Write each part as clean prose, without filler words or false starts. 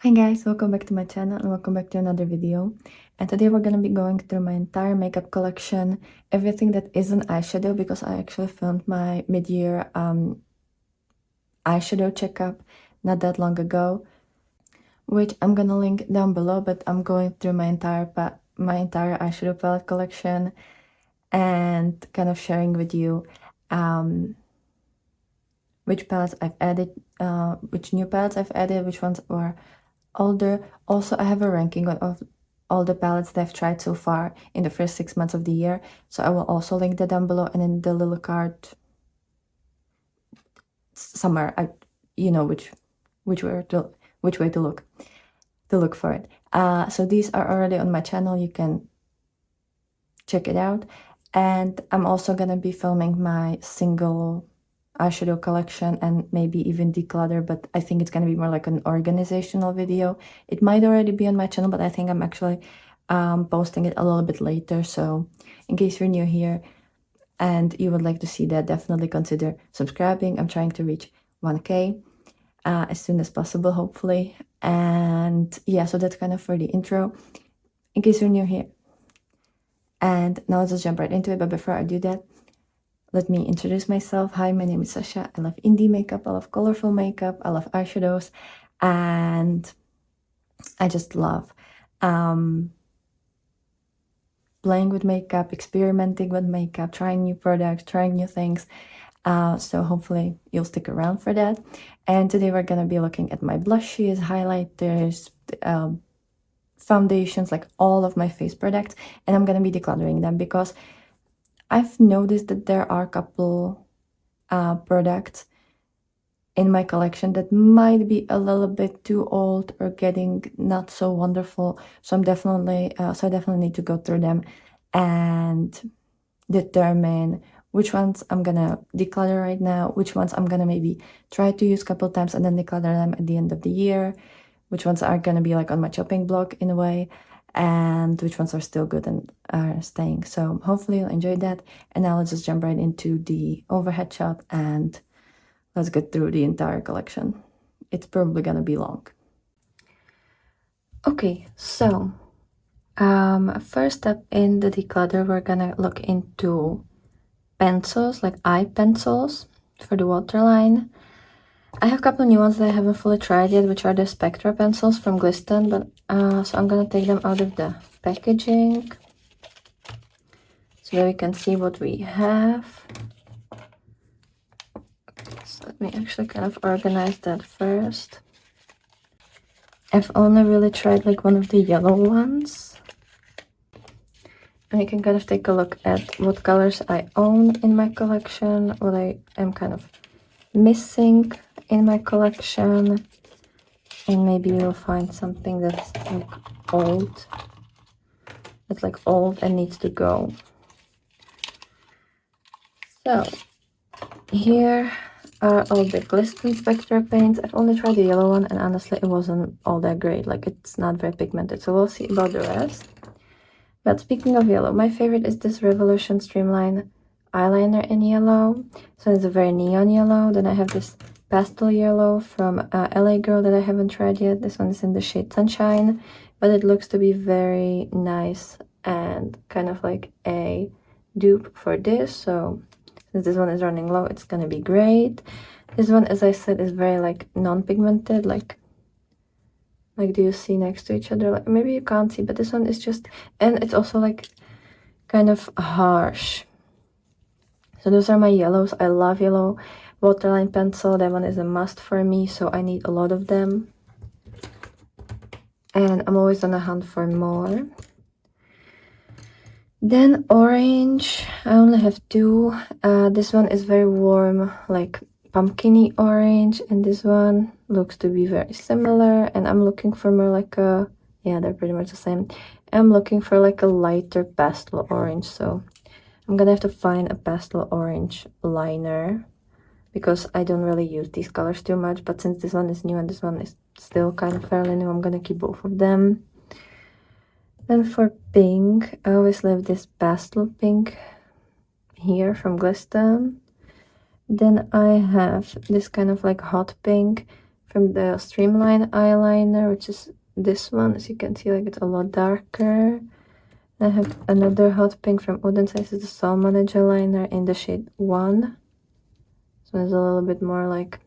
Hi guys, welcome back to my channel and welcome back to another video. And today we're going to be going through my entire makeup collection, everything that isn't eyeshadow, because I actually filmed my mid-year eyeshadow checkup not that long ago, which I'm gonna link down below. But I'm going through my entire eyeshadow palette collection and kind of sharing with you which palettes I've added, which new palettes I've added, which ones were older. Also, I have a ranking of all the palettes that I've tried so far in the first 6 months of the year, so I will also link that down below and in the little card somewhere. You know which way to look for it. So these are already on my channel, you can check it out. And I'm also gonna be filming my single eyeshadow collection and maybe even declutter, but I think it's gonna be more like an organizational video. It might already be on my channel, but I think I'm actually posting it a little bit later. So in case you're new here and you would like to see that, definitely consider subscribing. I'm trying to reach 1K as soon as possible, hopefully. And yeah, so that's kind of for the intro, in case you're new here. And now let's just jump right into it. But before I do that, let me introduce myself. Hi, my name is Sasha. I love indie makeup, I love colorful makeup, I love eyeshadows, and I just love playing with makeup, experimenting with makeup, trying new products, trying new things. So hopefully you'll stick around for that. And today we're gonna be looking at my blushes, highlighters, foundations, like all of my face products, and I'm gonna be decluttering them because I've noticed that there are a couple products in my collection that might be a little bit too old or getting not so wonderful. So I definitely need to go through them and determine which ones I'm gonna declutter right now, which ones I'm gonna maybe try to use a couple times and then declutter them at the end of the year, which ones are gonna be like on my chopping block in a way, and which ones are still good and are staying. So hopefully you'll enjoy that. And now let's just jump right into the overhead shot and let's get through the entire collection. It's probably gonna be long. Okay, so first step in the declutter, we're gonna look into pencils, like eye pencils for the waterline. I have a couple new ones that I haven't fully tried yet, which are the Spectra pencils from Glisten, but so I'm gonna take them out of the packaging so that we can see what we have. So let me actually kind of organize that first. I've only really tried like one of the yellow ones. And you can kind of take a look at what colors I own in my collection, what I am kind of missing in my collection, and maybe you'll find something that's like old. It's like old and needs to go. So here are all the Glisten Spectra paints. I've only tried the yellow one and honestly it wasn't all that great. Like, it's not very pigmented, so we'll see about the rest. But speaking of yellow, my favorite is this Revolution Streamline eyeliner in yellow. So it's a very neon yellow. Then I have this pastel yellow from LA Girl that I haven't tried yet. This one is in the shade Sunshine, but it looks to be very nice and kind of like a dupe for this. So since this one is running low, it's gonna be great. This one, as I said, is very like non-pigmented, like do you see next to each other? Like, maybe you can't see, but this one is just, and it's also like kind of harsh. So those are my yellows. I love yellow waterline pencil. That one is a must for me, so I need a lot of them. And I'm always on the hunt for more. Then orange, I only have two. This one is very warm, like pumpkiny orange, and this one looks to be very similar. And I'm looking for more like a, yeah, they're pretty much the same. I'm looking for like a lighter pastel orange, so I'm gonna have to find a pastel orange liner because I don't really use these colors too much. But since this one is new and this one is still kind of fairly new, I'm gonna keep both of them. Then for pink, I always love this pastel pink here from Glisten. Then I have this kind of like hot pink from the Streamline eyeliner, which is this one. As you can see, like, it's a lot darker. I have another hot pink from Odense. This is the Salmon Edge eyeliner in the shade 1. So it's a little bit more like,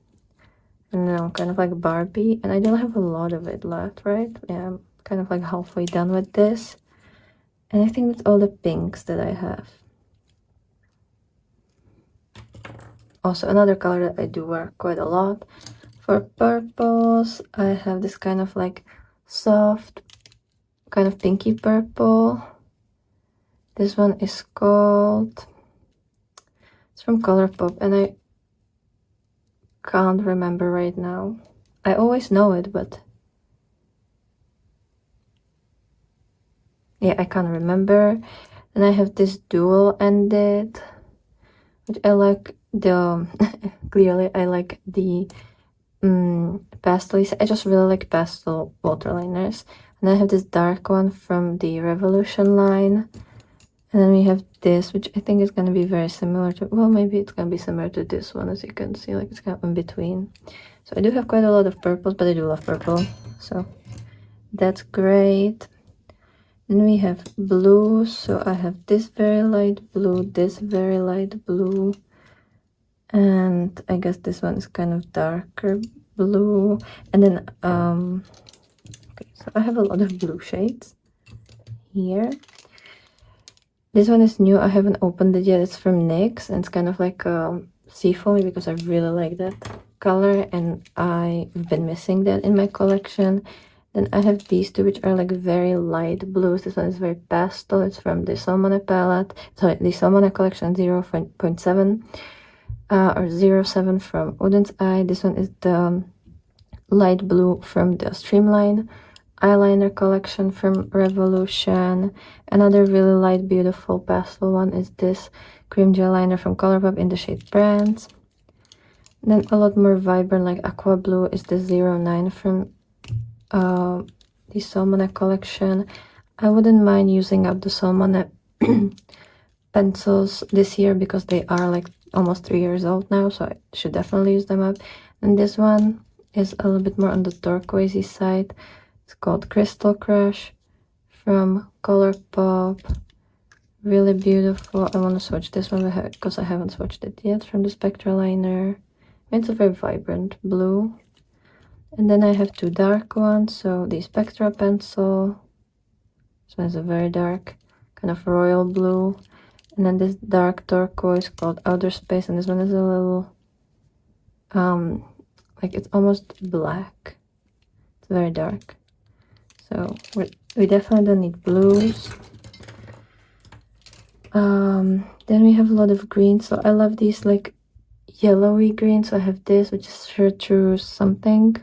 I don't know, kind of like Barbie. And I don't have a lot of it left, right? Yeah, I'm kind of like halfway done with this. And I think that's all the pinks that I have. Also, another color that I do wear quite a lot. For purples, I have this kind of like soft, kind of pinky purple. This one is called, it's from Colourpop, and I can't remember right now. I always know it, but yeah, I can't remember. And I have this dual ended, which I like the clearly I like the pastel. I just really like pastel waterliners. And I have this dark one from the Revolution line. And then we have this, which I think is going to be very similar to, well, maybe it's going to be similar to this one, as you can see, like it's kind of in between. So I do have quite a lot of purples, but I do love purple, so that's great. Then we have blue, so I have this very light blue, this very light blue, and I guess this one is kind of darker blue. And then, okay, so I have a lot of blue shades here. This one is new. I haven't opened it yet. It's from NYX, and it's kind of like seafoamy because I really like that color, and I've been missing that in my collection. Then I have these two, which are like very light blues. This one is very pastel. It's from the Salmone palette. Sorry, the Salmone collection 0.7 or 07 from Odense Eye. This one is the light blue from the Streamline eyeliner collection from Revolution. Another really light, beautiful pastel one is this cream gel liner from Colourpop in the shade Brands. And then a lot more vibrant, like aqua blue, is the 09 from the Salmone collection. I wouldn't mind using up the Salmone pencils this year because they are like almost 3 years old now, so I should definitely use them up. And this one is a little bit more on the turquoisey side. It's called Crystal Crush from Colourpop. Really beautiful. I want to swatch this one because I haven't swatched it yet, from the Spectra liner. It's a very vibrant blue. And then I have two dark ones. So the Spectra pencil. This one is a very dark, kind of royal blue. And then this dark turquoise called Outer Space. And this one is a little, like it's almost black. It's very dark. So we definitely don't need blues. Then we have a lot of greens. So I love these like yellowy greens. So I have this, which is Chartreuse something.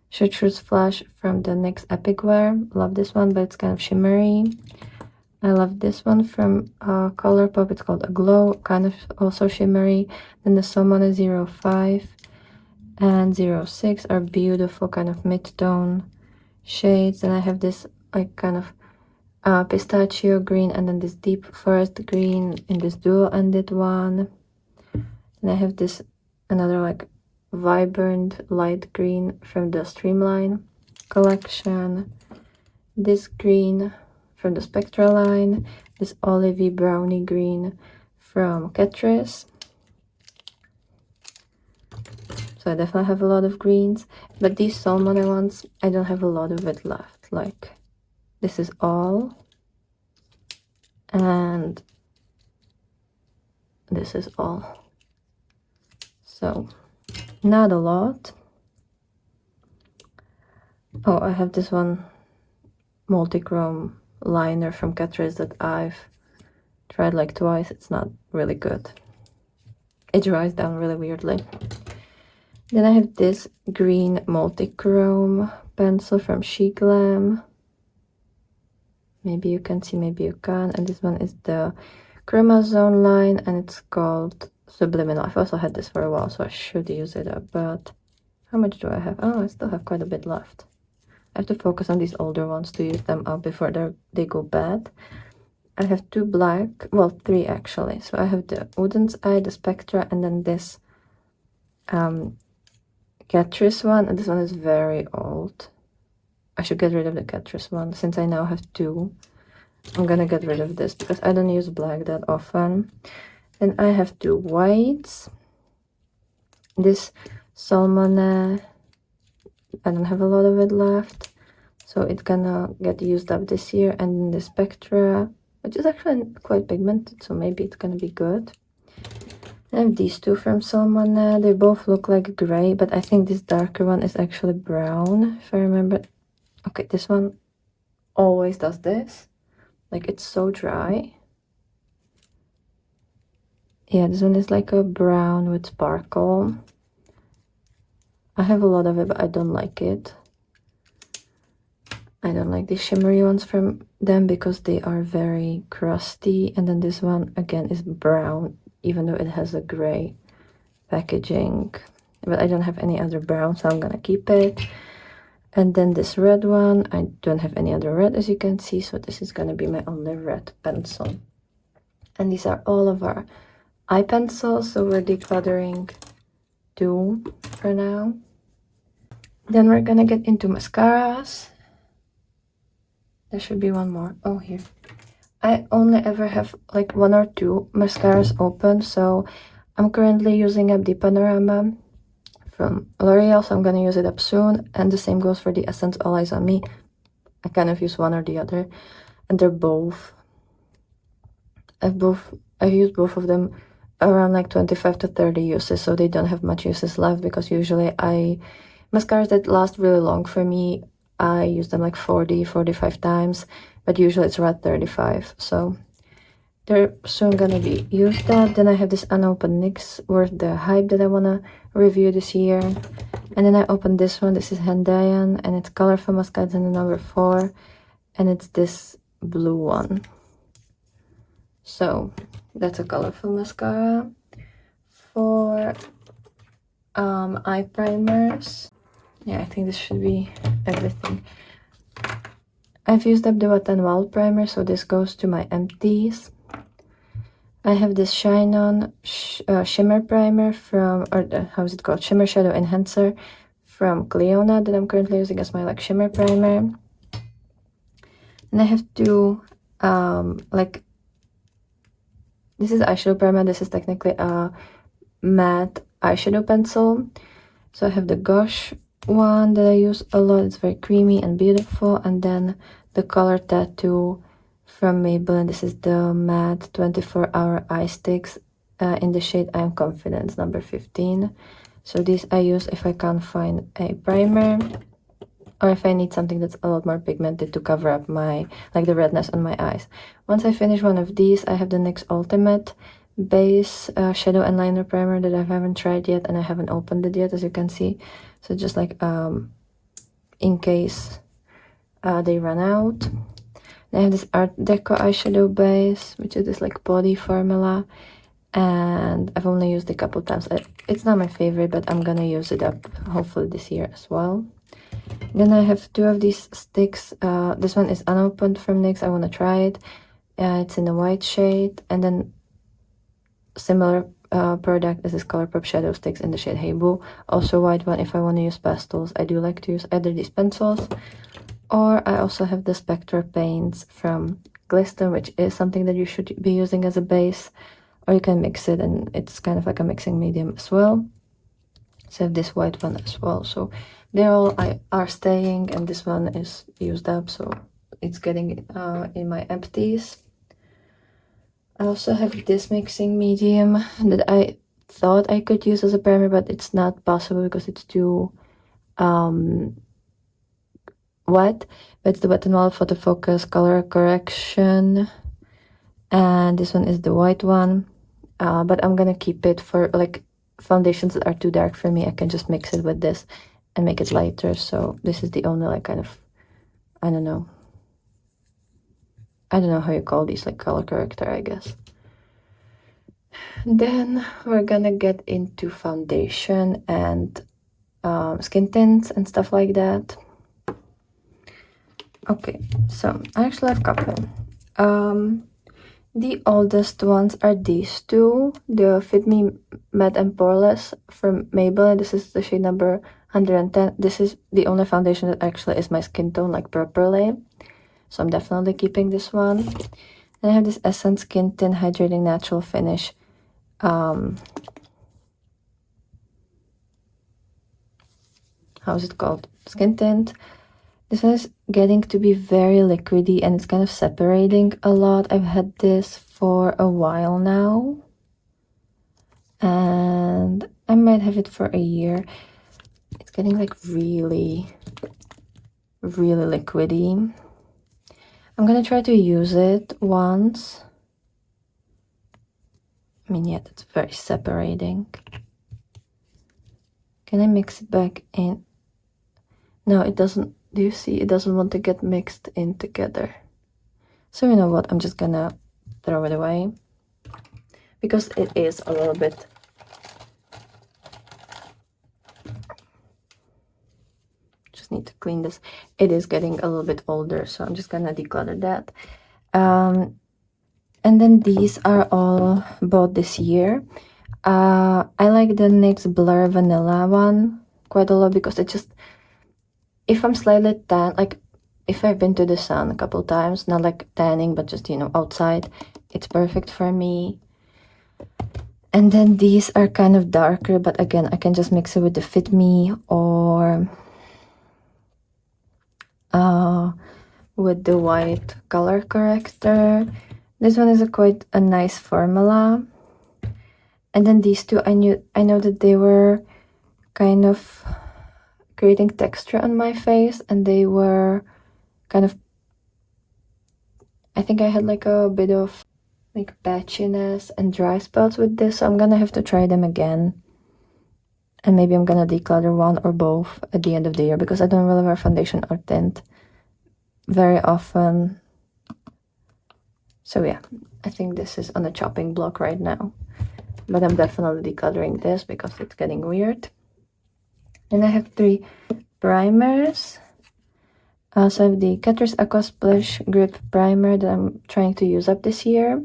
Chartreuse Flash from the NYX Epic Wear. Love this one, but it's kind of shimmery. I love this one from Colourpop. It's called Aglow, kind of also shimmery. Then the Salmone 05 and 06 are beautiful, kind of mid-tone shades. And I have this like kind of pistachio green, and then this deep forest green in this dual ended one. And I have this another like vibrant light green from the Streamline collection. This green from the Spectra line. This olivey brownie green from Catrice. So I definitely have a lot of greens, but these Salmone ones, I don't have a lot of it left. Like, this is all, and this is all. So, not a lot. Oh, I have this one multi-chrome liner from Catrice that I've tried like twice. It's not really good. It dries down really weirdly. Then I have this green multi-chrome pencil from SHEGLAM. Maybe you can see, maybe you can. And this one is the Chromazone line, and it's called Subliminal. I've also had this for a while, so I should use it up. But how much do I have? Oh, I still have quite a bit left. I have to focus on these older ones to use them up before they go bad. I have two black, well, three actually. So I have the Odense Eye, the Spectra, and then this Catrice one, and this one is very old. I should get rid of the Catrice one since I now have two. I'm gonna get rid of this because I don't use black that often. Then I have two whites. This salmon, I don't have a lot of it left, so it's gonna get used up this year. And the Spectra, which is actually quite pigmented, so maybe it's gonna be good. I have these two from Salmon. They both look like gray, but I think this darker one is actually brown, if I remember. Okay, this one always does this. Like, it's so dry. Yeah, this one is like a brown with sparkle. I have a lot of it, but I don't like it. I don't like the shimmery ones from them because they are very crusty. And then this one, again, is brown, even though it has a gray packaging. But I don't have any other brown, so I'm gonna keep it. And then this red one, I don't have any other red, as you can see, so this is gonna be my only red pencil. And these are all of our eye pencils, so we're decluttering 2 for now. Then we're gonna get into mascaras. There should be one more. Oh, here. I only ever have like 1 or 2 mascaras open, so I'm currently using up the Panorama from L'Oreal, so I'm gonna use it up soon. And the same goes for the Essence All Eyes on Me. I kind of use one or the other, and they're both. I've used both of them around like 25 to 30 uses, so they don't have much uses left because usually mascaras that last really long for me, I use them like 40-45 times, but usually it's around 35, so they're soon gonna be used up. Then I have this unopened NYX worth the hype that I wanna review this year. And then I opened this one. This is Hendayan, and it's Colorful Mascara, it's in the number 4, and it's this blue one. So that's a colorful mascara. For eye primers, yeah, I think this should be everything. I've used up the Wet n Wild primer, so this goes to my empties. I have this Shine On shimmer primer from, how is it called? Shimmer Shadow Enhancer from Cliona that I'm currently using as my like shimmer primer. And I have 2 like, this is eyeshadow primer. This is technically a matte eyeshadow pencil. So I have the Gosh one that I use a lot. It's very creamy and beautiful. And then the Color Tattoo from Maybelline. This is the matte 24-hour eye sticks in the shade I Am Confident, number 15. So these I use if I can't find a primer, or if I need something that's a lot more pigmented to cover up my, like the redness on my eyes. Once I finish one of these, I have the NYX Ultimate Base Shadow and Liner Primer that I haven't tried yet, and I haven't opened it yet, as you can see. So just like in case they run out. I have this Art Deco eyeshadow base, which is this like body formula, and I've only used it a couple times. It's not my favorite, but I'm gonna use it up hopefully this year as well. Then I have 2 of these sticks. This one is unopened from NYX. I want to try it. It's in a white shade. And then similar product is this Colourpop shadow sticks in the shade Hey Boo. Also white one if I want to use pastels. I do like to use either these pencils, or I also have the Spectra paints from Glisten, which is something that you should be using as a base, or you can mix it, and it's kind of like a mixing medium as well. So I have this white one as well. So they all are staying, and this one is used up, so it's getting in my empties. I also have this mixing medium that I thought I could use as a primer, but it's not possible because it's too wet. But it's the Wet n Wild Photo Focus Color Correction, and this one is the white one. But I'm gonna keep it for like foundations that are too dark for me. I can just mix it with this and make it lighter. So this is the only like kind of, I don't know how you call these, like color corrector, I guess. Then we're gonna get into foundation and skin tints and stuff like that. Okay, so I actually have a couple. The oldest ones are these 2, the Fit Me Matte and Poreless from Maybelline. This is the shade number 110. This is the only foundation that actually is my skin tone, like properly. So I'm definitely keeping this one. And I have this Essence Skin Tint Hydrating Natural Finish. How's it called? Skin tint. This one is getting to be very liquidy and it's kind of separating a lot. I've had this for a while now. And I might have it for a year. It's getting like really, really liquidy. I'm gonna try to use it once. I mean, yeah, that's very separating. Can I mix it back in? No, it doesn't. Do you see? It doesn't want to get mixed in together. So you know what? I'm just gonna throw it away because it is a little bit. Just need to clean this. It is getting a little bit older, so I'm just gonna declutter that. And then these are all bought this year. I like the NYX Blur Vanilla one quite a lot because it just, if I'm slightly tan, like if I've been to the sun a couple times, not like tanning, but just, you know, outside, it's perfect for me. And then these are kind of darker, but again, I can just mix it with the Fit Me or with the white color corrector. This one is quite a nice formula. And then these two, I know that they were kind of creating texture on my face, and they were kind of, I think I had like a bit of like patchiness and dry spots with this, so I'm gonna have to try them again. And maybe I'm gonna declutter one or both at the end of the year because I don't really wear foundation or tint very often. So yeah, I think this is on a chopping block right now, but I'm definitely decluttering this because it's getting weird. And I have 3 primers. I also have the Catrice Aqua Splash Grip Primer that I'm trying to use up this year.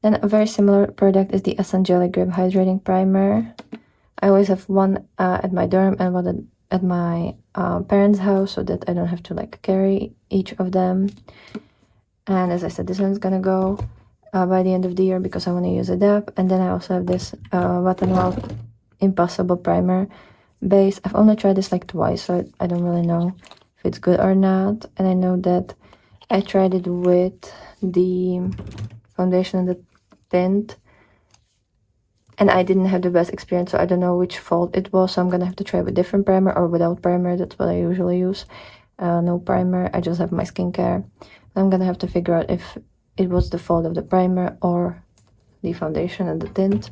Then a very similar product is the Essence Jelly Grip Hydrating Primer. I always have one at my dorm and one at my parents' house so that I don't have to like carry each of them. And as I said, this one's gonna go by the end of the year because I want to use it up. And then I also have this Wet n Wild Impossible Primer base. I've only tried this like twice, so I don't really know if it's good or not. And I know that I tried it with the foundation and the tint, and I didn't have the best experience, so I don't know which fault it was. So I'm gonna have to try with different primer or without primer. That's what I usually use. No primer, I just have my skincare. I'm gonna have to figure out if it was the fault of the primer or the foundation and the tint.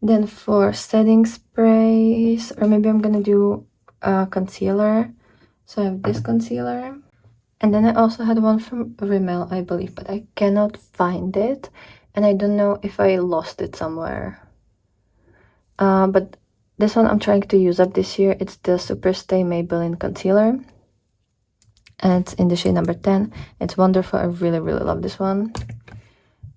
Then for setting sprays, or maybe I'm gonna do concealer. So I have this concealer. And then I also had one from Rimmel, I believe, but I cannot find it. And I don't know if I lost it somewhere. But this one I'm trying to use up this year. It's the Superstay Maybelline Concealer. And it's in the shade number 10. It's wonderful. I really, really love this one.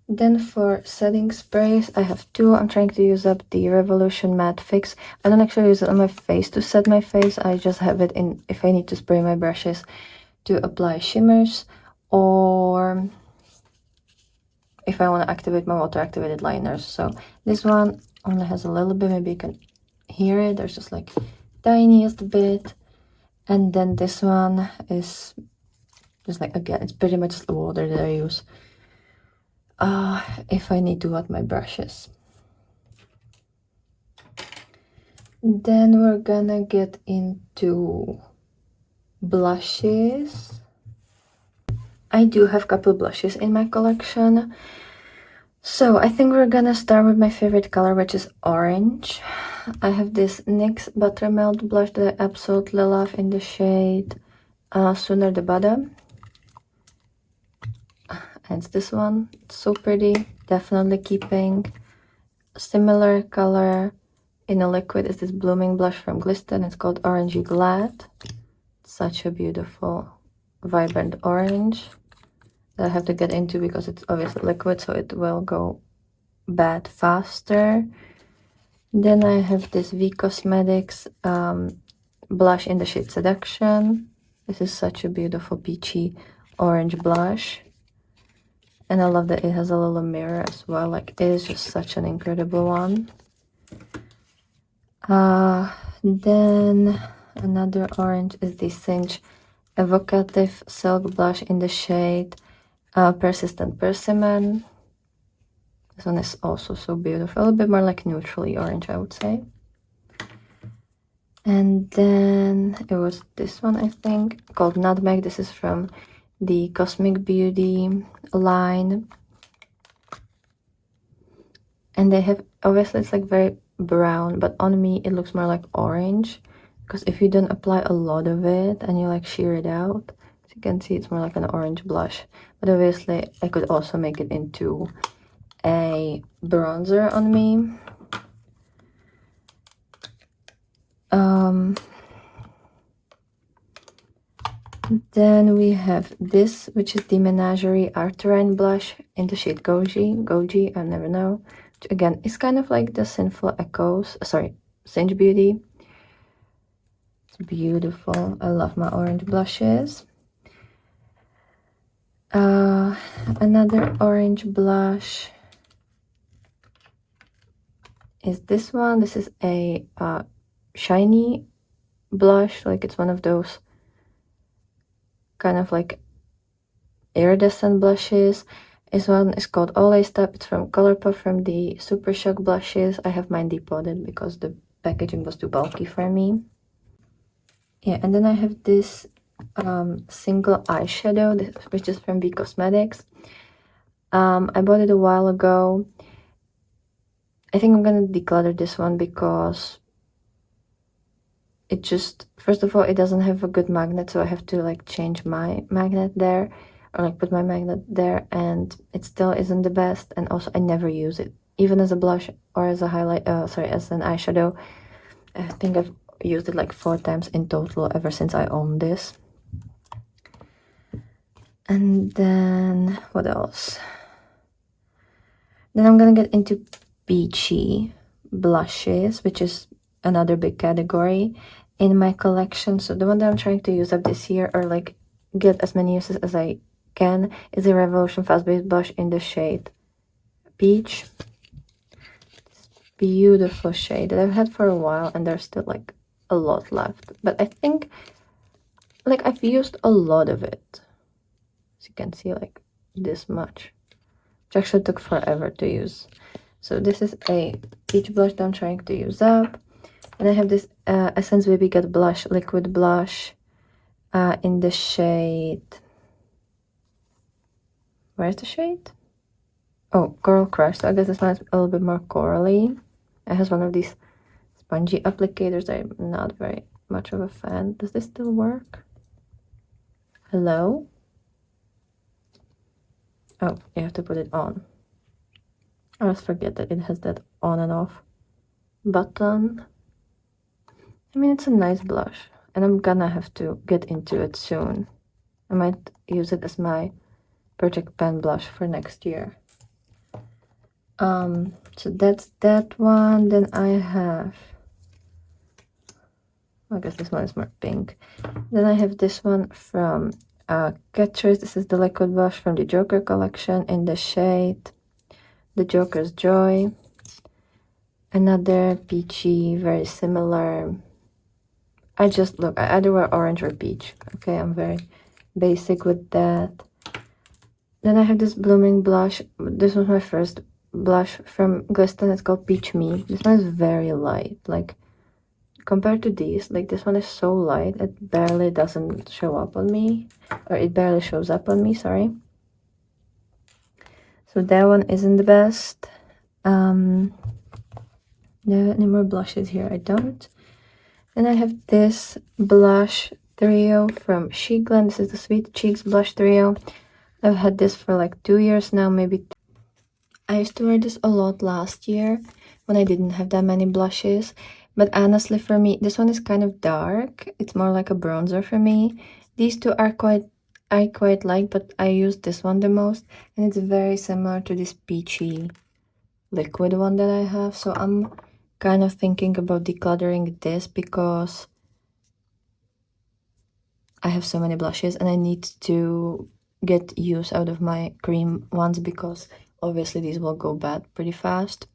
Then for setting sprays, I have 2. I'm trying to use up the Revolution Matte Fix. I don't actually use it on my face to set my face. I just have it in if I need to spray my brushes to apply shimmers, or if I want to activate my water activated liners. So this one only has a little bit, maybe you can hear it. There's just like tiniest bit. And then this one is just like, again, it's pretty much the water that I use if I need to wet my brushes. Then we're gonna get into blushes. I do have a couple blushes in my collection. So I think we're gonna start with my favorite color, which is orange. I have this NYX Buttermelt blush that I absolutely love in the shade Sooner the Better. And it's this one. It's so pretty. Definitely keeping a similar color in a liquid is this blooming blush from Glisten. It's called Orangey Glad. Such a beautiful vibrant orange that I have to get into because it's obviously liquid, so it will go bad faster. Then I have this V Cosmetics blush in the shade Seduction. This is such a beautiful peachy orange blush. And I love that it has a little mirror as well. Like, it is just such an incredible one. Then another orange is the Cinch Evocative Silk Blush in the shade Persistent Persimmon. This one is also so beautiful. A little bit more like neutrally orange, I would say. And then it was this one, I think, called Nutmeg. This is from the Cosmic Beauty line. And they have, obviously it's like very brown, but on me it looks more like orange. Because if you don't apply a lot of it and you like sheer it out, as you can see, it's more like an orange blush. But obviously I could also make it into a bronzer on me. Then we have this, which is the Menagerie Arterine blush in the shade Goji, I never know. Which again is kind of like the Sinful Echoes, sorry, Cinch Beauty. It's beautiful. I love my orange blushes. Another orange blush is this one. This is a shiny blush, like it's one of those kind of like iridescent blushes. This one is called Olay Step. It's from Colourpop, from the Super Shock blushes. I have mine depotted because the packaging was too bulky for me. Yeah, and then I have this single eyeshadow, which is from V Cosmetics. I bought it a while ago. I think I'm gonna declutter this one because it just, first of all, it doesn't have a good magnet, so I have to like change my magnet there, or like put my magnet there, and it still isn't the best. And also I never use it, even as a blush or as a highlight, as an eyeshadow. I think I've used it like 4 times in total ever since I own this. And then what else? Then I'm gonna get into peachy blushes, which is another big category in my collection. So the one that I'm trying to use up this year, or like get as many uses as I can, is the Revolution Fast Base blush in the shade Peach. It's beautiful shade that I've had for a while, and there's still like a lot left. But I think like I've used a lot of it. As you can see, like this much, which actually took forever to use. So this is a peach blush that I'm trying to use up. And I have this Essence Baby Get Blush, liquid blush in the shade... Where's the shade? Oh, Coral Crush. So I guess this one is a little bit more corally. It has one of these spongy applicators. I'm not very much of a fan. Does this still work? Hello? Oh, you have to put it on. I always forget that it has that on and off button. I mean, it's a nice blush, and I'm gonna have to get into it soon. I might use it as my project pen blush for next year. So that's that one. Then I have, I guess this one is more pink. Then I have this one from Catrice. This is the liquid blush from the Joker collection in the shade The Joker's Joy. Another peachy, very similar. I just look, I either wear orange or peach. Okay, I'm very basic with that. Then I have this blooming blush. This was my first blush from Glisten. It's called Peach Me. This one is very light. Like, compared to these, like this one is so light, it barely doesn't show up on me. Or it barely shows up on me, sorry. So that one isn't the best. No, any more blushes here? I don't. Then I have this blush trio from SHEGLAM. This is the Sweet Cheeks blush trio. I've had this for like 2 years now, maybe. I used to wear this a lot last year when I didn't have that many blushes. But honestly, for me, this one is kind of dark. It's more like a bronzer for me. These two are I quite like, but I use this one the most. And it's very similar to this peachy liquid one that I have. So I'm kind of thinking about decluttering this because I have so many blushes and I need to get use out of my cream ones because obviously these will go bad pretty fast.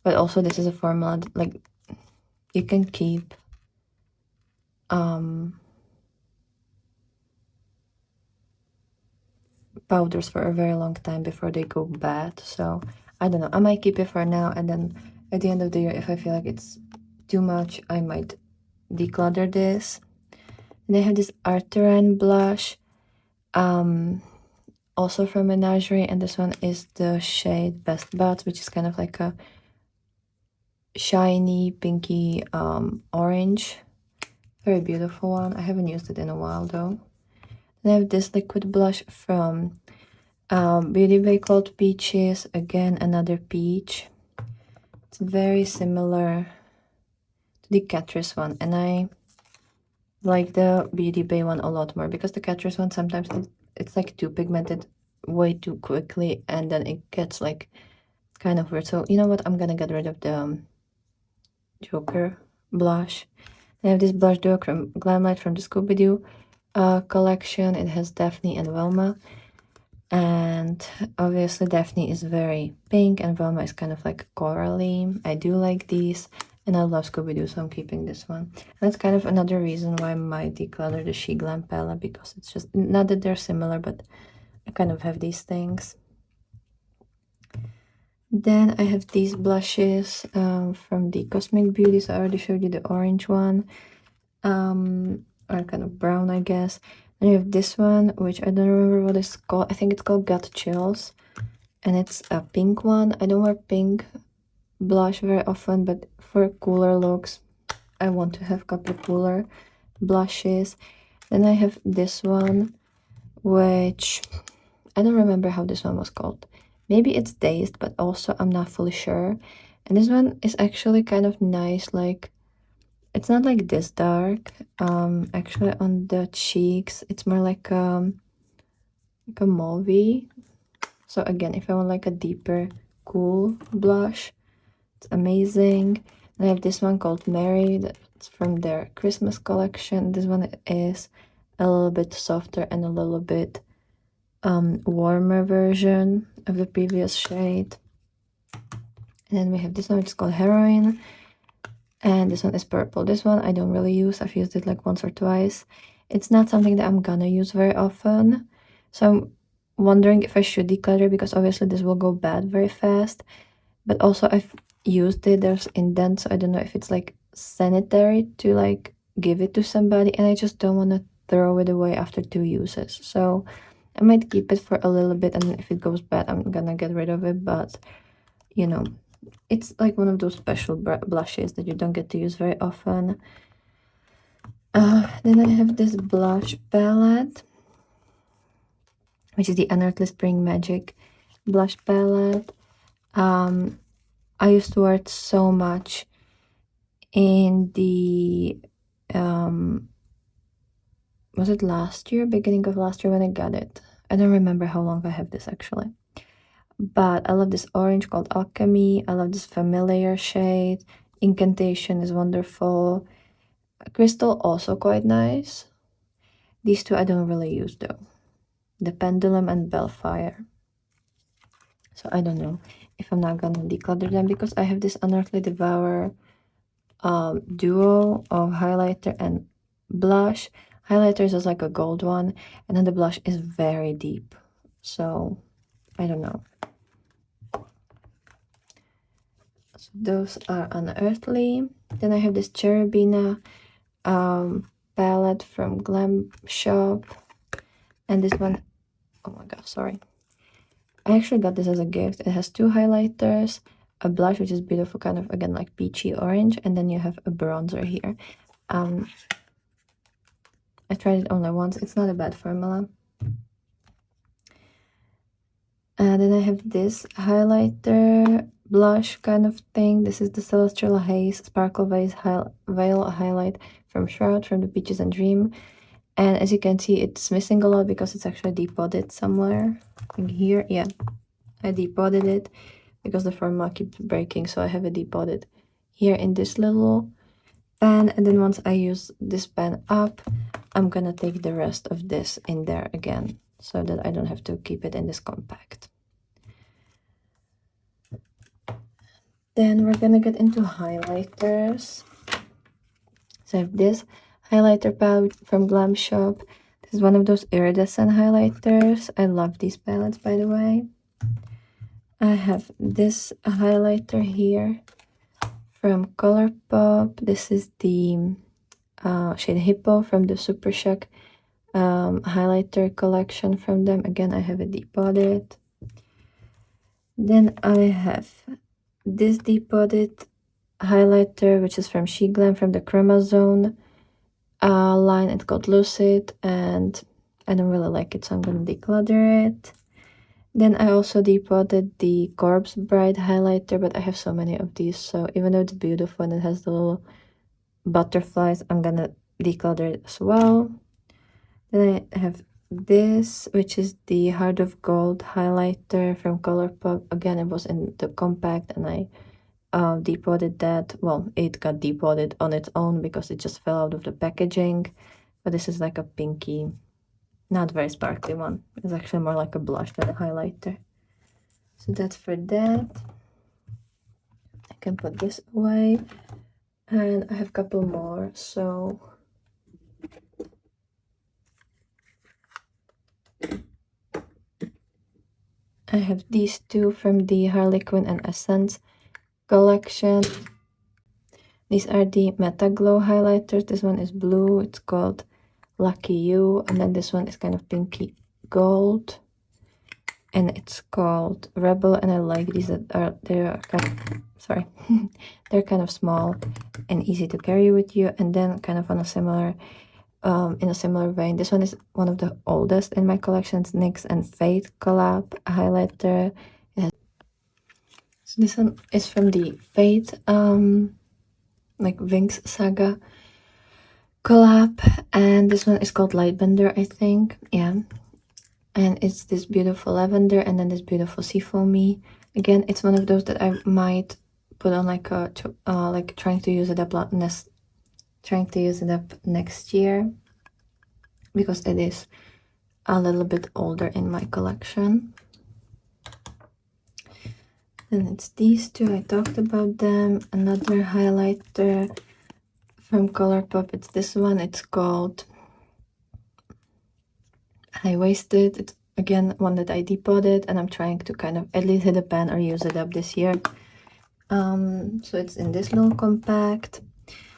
But also this is a formula that, like, you can keep powders for a very long time before they go bad. So I don't know, I might keep it for now, and then at the end of the year, if I feel like it's too much, I might declutter this. And I have this Arturan blush, also from Menagerie, and this one is the shade Best Buds, which is kind of like a shiny pinky orange. Very beautiful one. I haven't used it in a while though. And I have this liquid blush from Beauty Bay called Peaches. Again, another peach. It's very similar to the Catrice one, and I like the Beauty Bay one a lot more because the Catrice one sometimes it's like too pigmented way too quickly, and then it gets like kind of weird. So you know what, I'm gonna get rid of the Joker blush. I have this blush duo from Glamlight from the Scooby-Doo collection. It has Daphne and Velma, and obviously Daphne is very pink and Velma is kind of like corally. I do like these, and I love Scooby-Doo, so I'm keeping this one. And that's kind of another reason why I might declutter the SHEGLAM palette, because it's just, not that they're similar, but I kind of have these things. Then I have these blushes from the Cosmic Beauty. So I already showed you the orange one, or kind of brown, I guess. And you have this one, which I don't remember what it's called. I think it's called Gut Chills, and it's a pink one. I don't wear pink blush very often, but for cooler looks, I want to have a couple cooler blushes. Then I have this one, which I don't remember how this one was called. Maybe it's Dazed, but also I'm not fully sure. And this one is actually kind of nice, like, it's not like this dark. Actually on the cheeks, it's more like a mauve. So again, if I want like a deeper, cool blush, it's amazing. And I have this one called Mary, that's from their Christmas collection. This one is a little bit softer and a little bit warmer version of the previous shade. And then we have this one, which is called Heroine, and this one is purple. This one I don't really use. I've used it like once or twice. It's not something that I'm gonna use very often, so I'm wondering if I should declutter, because obviously this will go bad very fast, but also I've used it. There's indents, so I don't know if it's like sanitary to like give it to somebody, and I just don't want to throw it away after 2 uses. So I might keep it for a little bit, and if it goes bad, I'm gonna get rid of it. But you know, it's like one of those special blushes that you don't get to use very often. Then I have this blush palette, which is the Unearthly Spring Magic blush palette. I used to wear it so much in the was it last year, beginning of last year when I got it. I don't remember how long I have this actually, but I love this orange called Alchemy. I love this Familiar shade. Incantation is wonderful. Crystal also quite nice. These two I don't really use though, the Pendulum and Bellfire. So I don't know if I'm not gonna declutter them, because I have this Unearthly Devourer duo of highlighter and blush. Highlighter is just like a gold one, and then the blush is very deep, so I don't know. So those are Unearthly. Then I have this Cherubina palette from Glamshop, and this one, oh my god, sorry, I actually got this as a gift. It has 2 highlighters, a blush, which is beautiful, kind of again like peachy orange, and then you have a bronzer here. I tried it only once. It's not a bad formula. And then I have this highlighter blush kind of thing. This is the Celestial Haze Sparkle Veil Highlight from Shroud, from the Peaches and Dream. And as you can see, it's missing a lot because it's actually depotted somewhere. I think here, yeah, I depotted it because the formula keeps breaking, so I have it depotted here in this little pan, and then once I use this pan up, I'm gonna take the rest of this in there again so that I don't have to keep it in this compact. Then we're gonna get into highlighters. So I have this highlighter palette from Glamshop. This is one of those iridescent highlighters. I love these palettes, by the way. I have this highlighter here from Colourpop. This is the shade Hippo from the Super Shock highlighter collection from them. Again, I have a depotted. Then I have this depotted highlighter, which is from SHEGLAM from the Chromazone line. It's called Lucid, and I don't really like it, so I'm gonna declutter it. Then I also depotted the Corpse Bride highlighter, but I have so many of these, so even though it's beautiful and it has the little butterflies, I'm gonna declutter it as well. Then I have this, which is the Heart of Gold highlighter from Colourpop. Again, it was in the compact, and I depotted that. Well, it got depotted on its own because it just fell out of the packaging, but this is like a pinky, not very sparkly one. It's actually more like a blush than a highlighter. So that's for that. I can put this away, and I have a couple more. So I have these two from the Harley Quinn and Essence collection. These are the Meta Glow highlighters. This one is blue. It's called Lucky You, and then this one is kind of pinky gold, and it's called Rebel. And I like these. They're kind of, sorry, they're kind of small and easy to carry with you. And then kind of on a similar in a similar vein, this one is one of the oldest in my collection. It's NYX and Fate collab highlighter. So this one is from the Fate like Wings Saga collab, and this one is called Lightbender, I think. Yeah, and it's this beautiful lavender and then this beautiful seafoamy. Again, it's one of those that I might put on like a like trying to use it up next year, because it is a little bit older in my collection. And it's these two. I talked about them. Another highlighter from Colourpop, it's this one. It's called High Waisted. It's again one that I depotted, and I'm trying to kind of at least hit a pan or use it up this year. So it's in this little compact.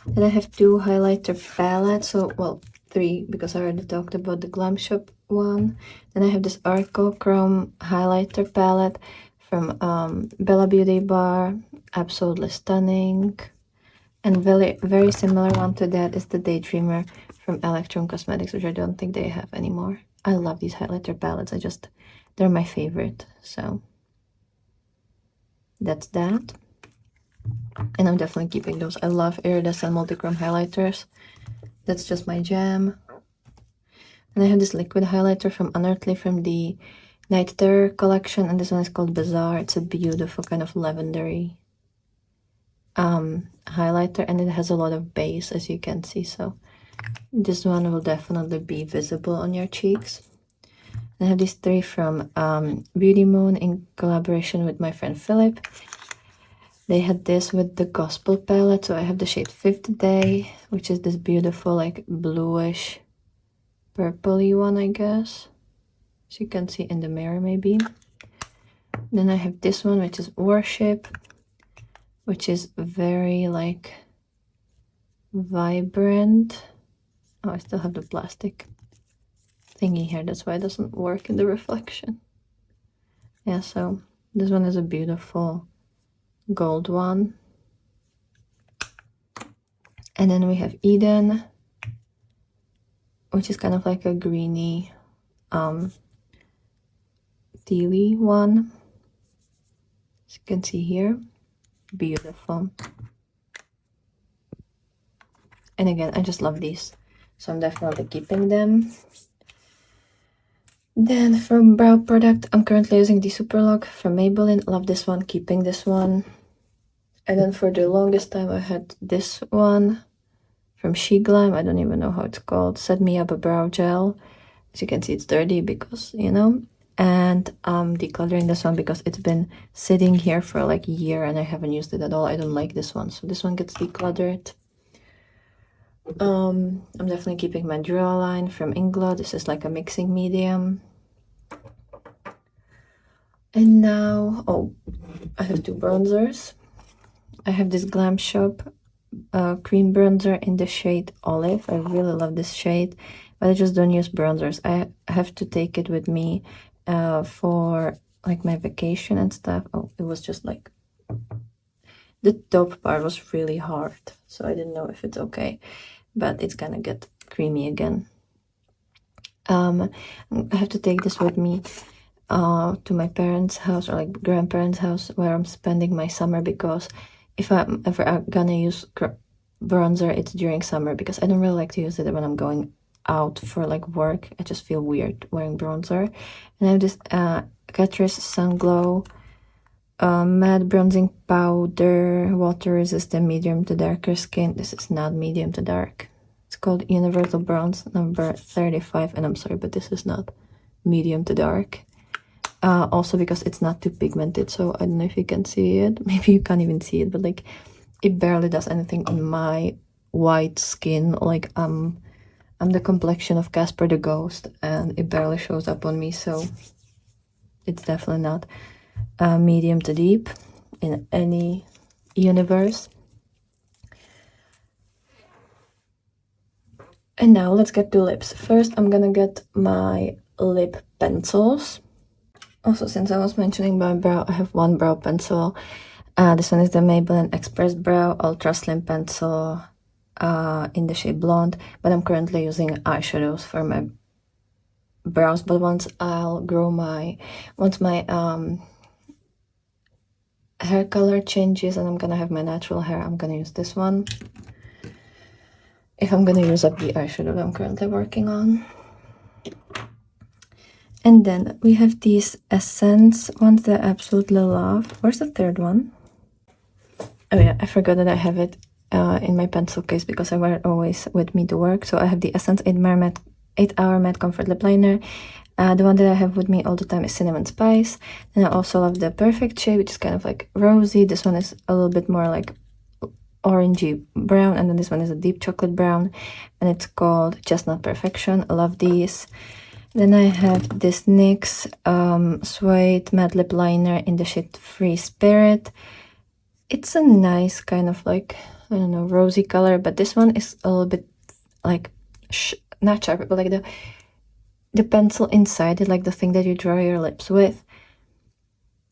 Then I have two highlighter palettes, so well, three, because I already talked about the Glamshop one. Then I have this Arco Chrome highlighter palette from Bella Beauty Bar. Absolutely stunning. And very similar one to that is the Daydreamer from Electron Cosmetics, which I don't think they have anymore. I love these highlighter palettes. They're my favorite. So that's that. And I'm definitely keeping those. I love iridescent multichrome highlighters. That's just my jam. And I have this liquid highlighter from Unearthly from the Night Terror collection, and this one is called Bazaar. It's a beautiful kind of lavendery highlighter, and it has a lot of base, as you can see, so this one will definitely be visible on your cheeks. And I have these three from Beauty Moon in collaboration with my friend Philip. They had this with the Gospel palette, so I have the shade Fifth Day, which is this beautiful like bluish purpley one, I guess, as you can see in the mirror maybe. Then I have this one, which is Worship, which is very like vibrant. Oh, I still have the plastic thingy here, that's why it doesn't work in the reflection. Yeah, so this one is a beautiful gold one. And then we have Eden, which is kind of like a greeny tealy one, as you can see here. Beautiful. And again, I just love these, so I'm definitely keeping them. Then from brow product, I'm currently using the Superlock from Maybelline. Love this one, keeping this one. And then for the longest time I had this one from SHEGLAM. I don't even know how it's called. Set Me Up a Brow Gel. As you can see, it's dirty because, you know. And I'm decluttering this one because it's been sitting here for like a year and I haven't used it at all. I don't like this one, so this one gets decluttered. I'm definitely keeping my Duo line from Inglo. This is like a mixing medium. And now, oh, I have two bronzers. I have this Glamshop cream bronzer in the shade Olive. I really love this shade, but I just don't use bronzers. I have to take it with me for like my vacation and stuff. Oh, it was just like the top part was really hard, so I didn't know if it's okay, but it's gonna get creamy again. I have to take this with me to my parents' house or like grandparents' house where I'm spending my summer, because if I'm ever gonna use bronzer, it's during summer, because I don't really like to use it when I'm going out for like work. I just feel weird wearing bronzer. And I have this Catrice Sun Glow matte bronzing powder, water resistant, medium to darker skin. This is not medium to dark. It's called Universal Bronze number 35, and I'm sorry, but this is not medium to dark. Also because it's not too pigmented, so I don't know if you can see it. Maybe you can't even see it, but like it barely does anything on my white skin. Like I'm the complexion of Casper the Ghost, and it barely shows up on me, so it's definitely not medium to deep in any universe. And now let's get to lips. First, I'm gonna get my lip pencils. Also, since I was mentioning my brow, I have one brow pencil. This one is the Maybelline Express Brow Ultra Slim Pencil in the shade Blonde, but I'm currently using eyeshadows for my brows. But once my hair color changes and I'm gonna have my natural hair, I'm gonna use this one if I'm gonna use up the eyeshadow that I'm currently working on. And then we have these Essence ones that I absolutely love. Where's the third one? Oh yeah, I forgot that I have it in my pencil case because I wear it always with me to work. So I have the Essence 8 Hour Matte Comfort Lip Liner. The one that I have with me all the time is Cinnamon Spice. And I also love the Perfect shade, which is kind of like rosy. This one is a little bit more like orangey brown, and then this one is a deep chocolate brown, and it's called Chestnut Perfection. I love these. Then I have this NYX Suede Matte Lip Liner in the shade Free Spirit. It's a nice kind of like, I don't know, rosy color, but this one is a little bit like, not sharp, but like the pencil inside it, like the thing that you draw your lips with,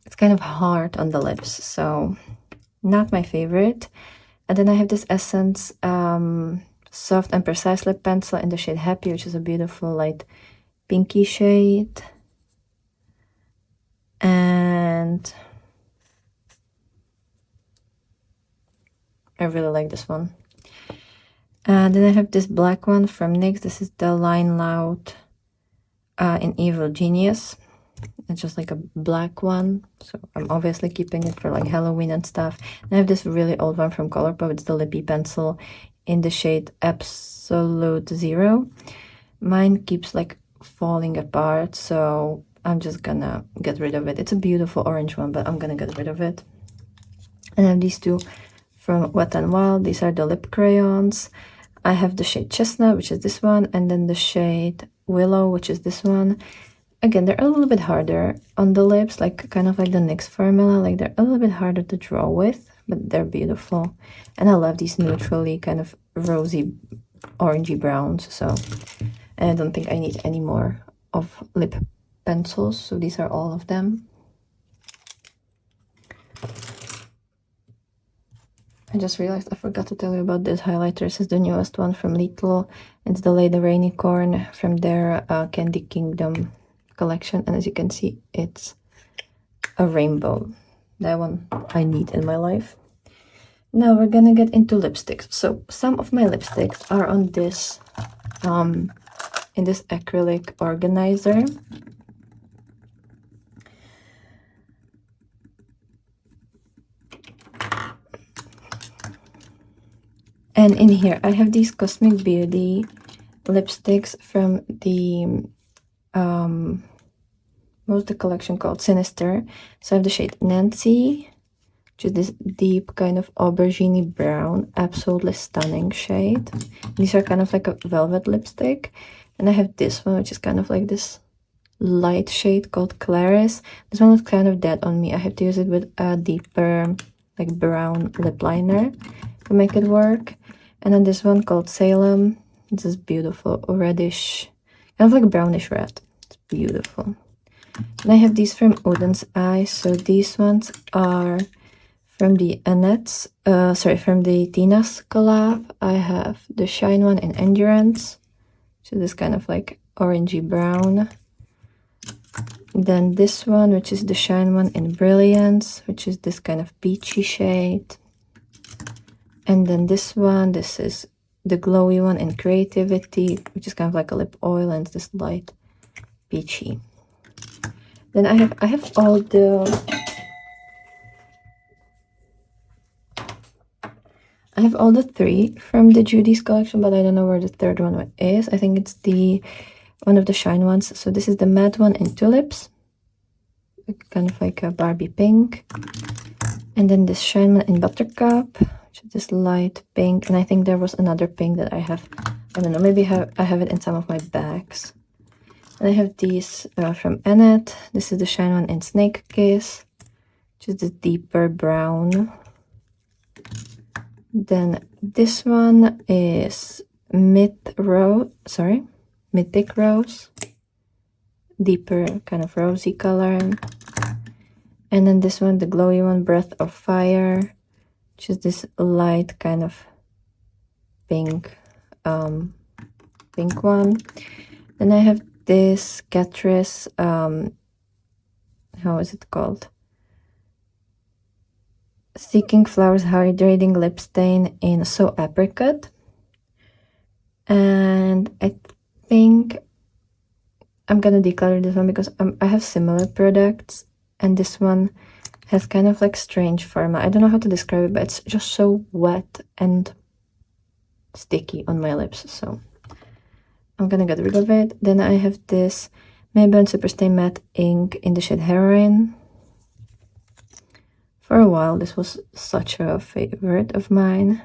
it's kind of hard on the lips, so not my favorite. And then I have this Essence Soft and Precise Lip Pencil in the shade Happy, which is a beautiful light pinky shade. And I really like this one. And then I have this black one from NYX. This is the Line Loud in Evil Genius. It's just like a black one, so I'm obviously keeping it for like Halloween and stuff. And I have this really old one from Colourpop. It's the Lippy Pencil in the shade Absolute Zero. Mine keeps like falling apart, so I'm just gonna get rid of it. It's a beautiful orange one, but I'm gonna get rid of it. And I have these two from Wet n Wild. These are the lip crayons. I have the shade Chestnut, which is this one, and then the shade Willow, which is this one. Again, they're a little bit harder on the lips, like kind of like the NYX Formula. Like they're a little bit harder to draw with, but they're beautiful. And I love these neutrally kind of rosy, orangey browns. So, and I don't think I need any more of lip pencils. So these are all of them. I just realized I forgot to tell you about this highlighter. This is the newest one from Little. It's the Lady Rainicorn from their Candy Kingdom collection, and as you can see, it's a rainbow. That one I need in my life. Now we're gonna get into lipsticks. So some of my lipsticks are on this in this acrylic organizer. And in here, I have these Cosmic Beauty lipsticks from the what's the collection called? Sinister. So I have the shade Nancy, which is this deep kind of aubergine brown, absolutely stunning shade. These are kind of like a velvet lipstick. And I have this one, which is kind of like this light shade called Catrice. This one was kind of dead on me. I have to use it with a deeper like brown lip liner to make it work. And then this one called SHEGLAM. This is beautiful reddish, kind of like brownish red. It's beautiful. And I have these from Odin's Eye. So these ones are from the from the Tina's collab. I have the Shine one in Endurance, so this kind of like orangey brown. Then this one, which is the Shine one in Brilliance, which is this kind of peachy shade. And then this one, this is the glowy one in Creativity, which is kind of like a lip oil, and it's this light peachy. Then I have all the three from the Judy's collection, but I don't know where the third one is. I think it's the one of the Shine ones. So this is the matte one in Tulips, kind of like a Barbie pink. And then this Shine one in Buttercup, which is this light pink. And I think there was another pink that I have. I don't know, maybe I have it in some of my bags. And I have these from Annette. This is the Shine one in Snake Kiss, which is the deeper brown. Then this one is Mythic Rose, deeper kind of rosy color. And then this one, the glowy one, Breath of Fire, which is this light kind of pink one. Then I have this Catrice, how is it called? Seeking Flowers Hydrating Lip Stain in So Apricot. And I think I'm gonna declutter this one because I have similar products, and this one has kind of like strange format. I don't know how to describe it, but it's just so wet and sticky on my lips, so I'm gonna get rid of it. Then I have this Maybelline Superstay Matte Ink in the shade Heroin. For a while, this was such a favorite of mine,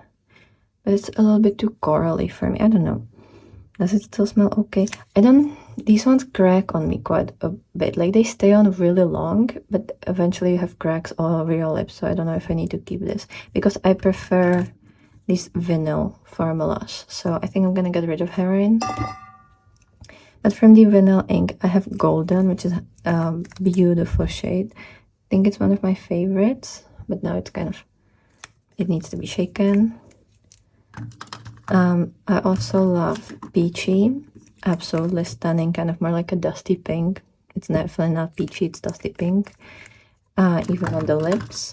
but it's a little bit too corally for me. I don't know. Does it still smell okay? These ones crack on me quite a bit. Like, they stay on really long, but eventually you have cracks all over your lips. So I don't know if I need to keep this, because I prefer these vinyl formulas. So I think I'm gonna get rid of Heroin. But from the vinyl ink, I have Golden, which is a beautiful shade. I think it's one of my favorites, but now it's kind of, it needs to be shaken. I also love Peachy, absolutely stunning, kind of more like a dusty pink. It's definitely not peachy, it's dusty pink, even on the lips.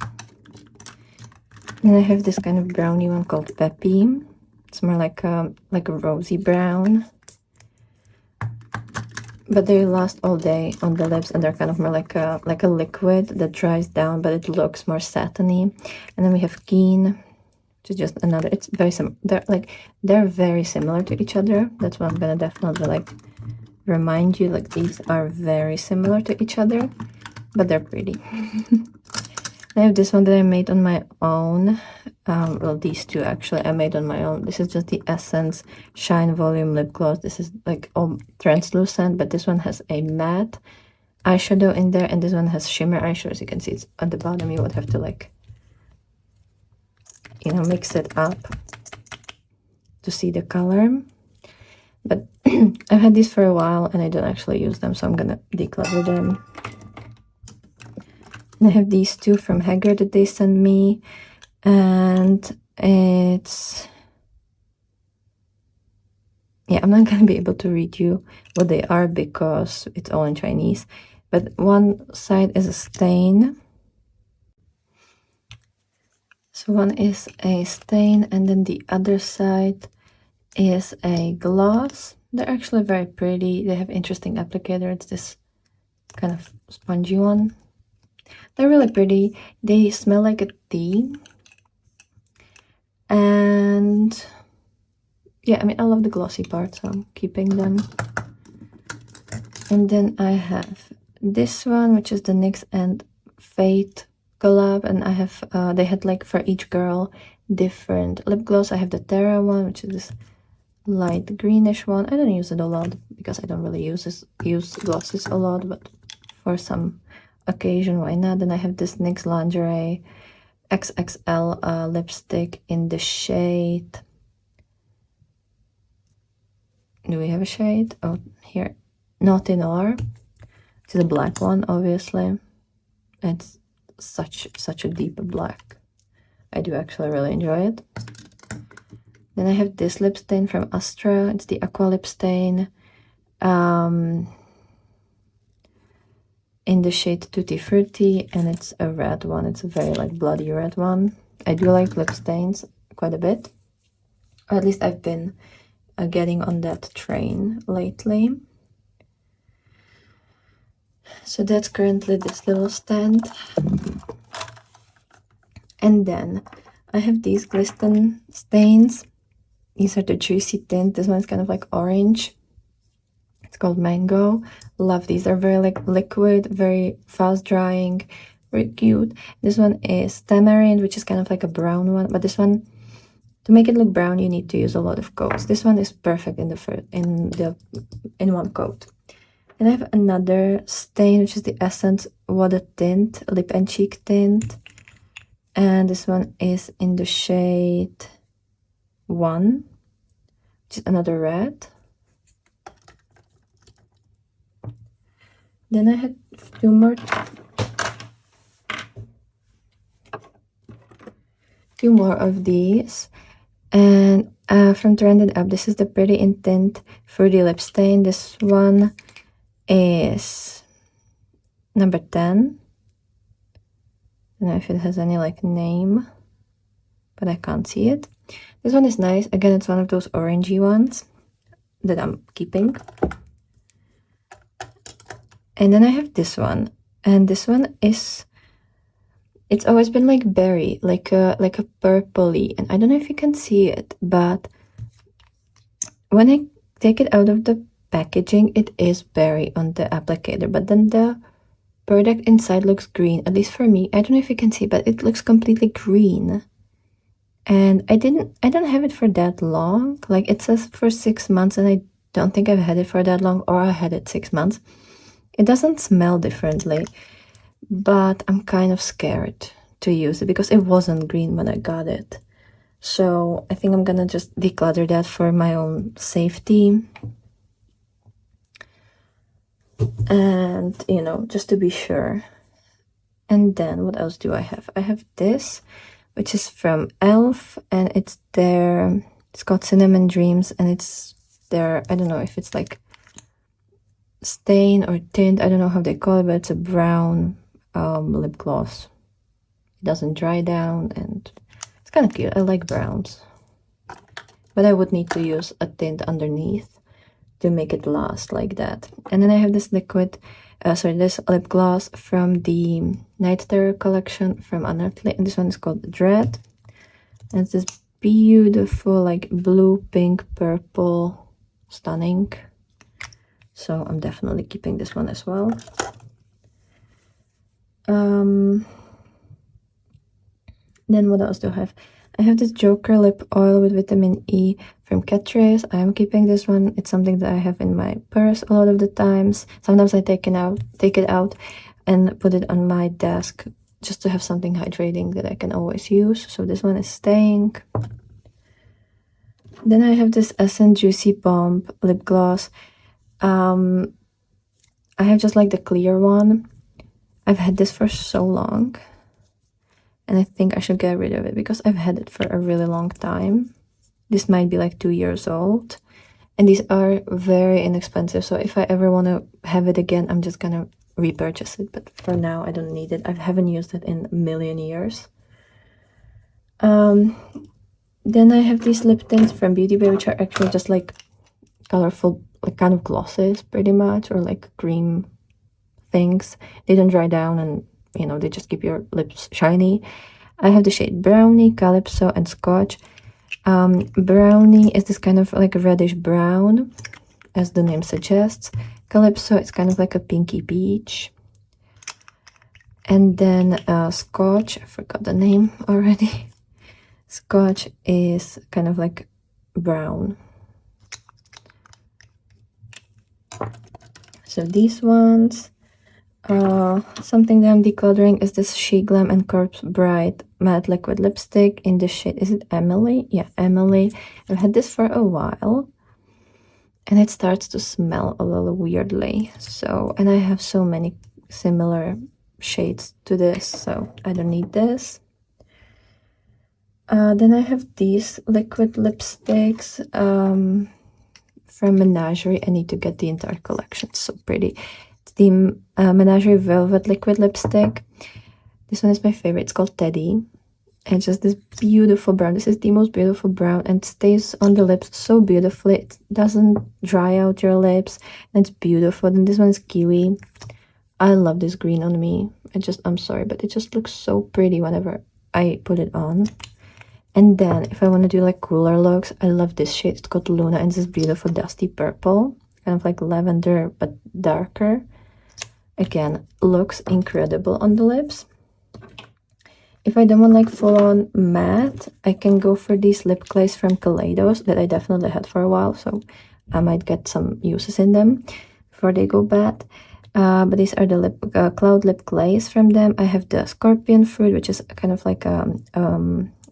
And I have this kind of brownie one called Peppy. It's more like a rosy brown, but they last all day on the lips, and they're kind of more like a liquid that dries down, but it looks more satiny. And then we have Keen, which is just another, it's very similar. They're very similar to each other. That's what I'm gonna definitely like remind you, like these are very similar to each other, but they're pretty. I have this one that I made on my own. Well, these two actually I made on my own. This is just the Essence Shine Volume Lip Gloss. This is like all translucent, but this one has a matte eyeshadow in there, and this one has shimmer eyeshadow. As you can see, it's at the bottom. You would have to like, you know, mix it up to see the color. But I've had these for a while and I don't actually use them, so I'm gonna declutter them. And I have these two from Haggard that they sent me, and it's, yeah, I'm not gonna be able to read you what they are because it's all in Chinese, but one side is a stain. So one is a stain, and then the other side is a gloss. They're actually very pretty. They have interesting applicator. It's this kind of spongy one. They're really pretty. They smell like a tea. And yeah, I mean, I love the glossy part, so I'm keeping them. And then I have this one, which is the NYX and Fate collab, and I have they had like for each girl different lip gloss. I have the Terra one, which is this light greenish one. I don't use it a lot because I don't really use glosses a lot, but for some occasion, why not? Then I have this NYX Lingerie XXL lipstick in the shade. Do we have a shade? Oh, here, Naughty Noir. It's the black one, obviously. It's such a deep black. I do actually really enjoy it. Then I have this lip stain from Astra. It's the Aqua Lip Stain in the shade Tutti Frutti, and it's a red one. It's a very like bloody red one. I do like lip stains quite a bit, or at least I've been getting on that train lately. So that's currently this little stand. And then I have these glisten stains. These are the Juicy Tint. This one is kind of like orange. It's called Mango. Love these. They're very like liquid, very fast drying, very cute. This one is Tamarind, which is kind of like a brown one. But this one, to make it look brown, you need to use a lot of coats. This one is perfect in one coat. And I have another stain, which is the Essence Water Tint, Lip and Cheek Tint. And this one is in the shade 1, which is another red. Then I had two more of these. And from Trended Up, this is the Pretty in Tint Fruity Lip Stain. This one is number 10. I don't know if it has any like name, but I can't see it. This one is nice. Again, it's one of those orangey ones that I'm keeping. And then I have this one, and this one is, it's always been like berry, like a purpley, and I don't know if you can see it, but when I take it out of the packaging, it is berry on the applicator, but then the product inside looks green, at least for me. I don't know if you can see, but it looks completely green. And I don't have it for that long. Like it says for 6 months, and I don't think I've had it for that long, or I had it 6 months. It doesn't smell differently, but I'm kind of scared to use it because it wasn't green when I got it. So I think I'm gonna just declutter that for my own safety. And, you know, just to be sure. And then what else do I have? I have this, which is from e.l.f. and it's called Cinnamon Dreams, and it's their, I don't know if it's like stain or tint, I don't know how they call it, but it's a brown lip gloss. It doesn't dry down, and it's kind of cute. I like browns, but I would need to use a tint underneath to make it last like that. And then I have this this lip gloss from the Night Terror collection from Unearthly, and this one is called Dread. And it's this beautiful like blue, pink, purple, stunning. So I'm definitely keeping this one as well. Then what else do I have? I have this Joker lip oil with vitamin E from Catrice. I am keeping this one. It's something that I have in my purse a lot of the times. Sometimes I take it out and put it on my desk just to have something hydrating that I can always use. So this one is staying. Then I have this Essence Juicy Bomb lip gloss. I have just like the clear one. I've had this for so long, and I think I should get rid of it because I've had it for a really long time. This might be like 2 years old, and these are very inexpensive, so if I ever want to have it again, I'm just gonna repurchase it, but for now I don't need it. I haven't used it in a million years. Then I have these lip tints from Beauty Bay, which are actually just like colorful, like kind of glosses pretty much, or like cream things. They don't dry down, and you know, they just keep your lips shiny. I have the shade Brownie, Calypso, and Scotch. Brownie is this kind of like a reddish brown, as the name suggests. Calypso, it's kind of like a pinky peach. And then Scotch, I forgot the name already. Scotch is kind of like brown. So these ones, something that I'm decluttering is this SHEGLAM and Corpse Bright matte liquid lipstick in the shade, is it Emily? Yeah, Emily. I've had this for a while and it starts to smell a little weirdly. So, and I have so many similar shades to this, so I don't need this. Then I have these liquid lipsticks from Menagerie. I need to get the entire collection, it's so pretty. It's the Menagerie Velvet Liquid Lipstick. This one is my favorite, it's called Teddy. And just this beautiful brown. This is the most beautiful brown and stays on the lips so beautifully. It doesn't dry out your lips and it's beautiful. Then this one is Kiwi. I love this green on me. I'm sorry, but it just looks so pretty whenever I put it on. And then if I want to do like cooler looks, I love this shade. It's called Luna and it's this beautiful dusty purple, kind of like lavender but darker. Again, looks incredible on the lips. If I don't want like full-on matte, I can go for these lip clays from Kaleidos that I definitely had for a while, so I might get some uses in them before they go bad. But these are the cloud lip glaze from them. I have the Scorpion Fruit, which is kind of like a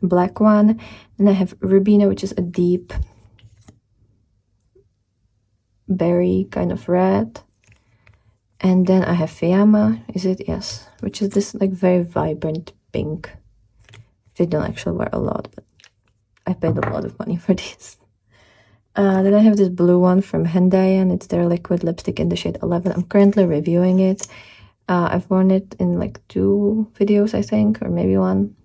black one. And I have Rubina, which is a deep berry kind of red. And then I have Fiamma, is it? Yes, which is this like very vibrant pink. They don't actually wear a lot, but I paid a lot of money for this. Then I have this blue one from Hendaye, and it's their liquid lipstick in the shade 11. I'm currently reviewing it. I've worn it in like 2 videos, I think, or maybe 1.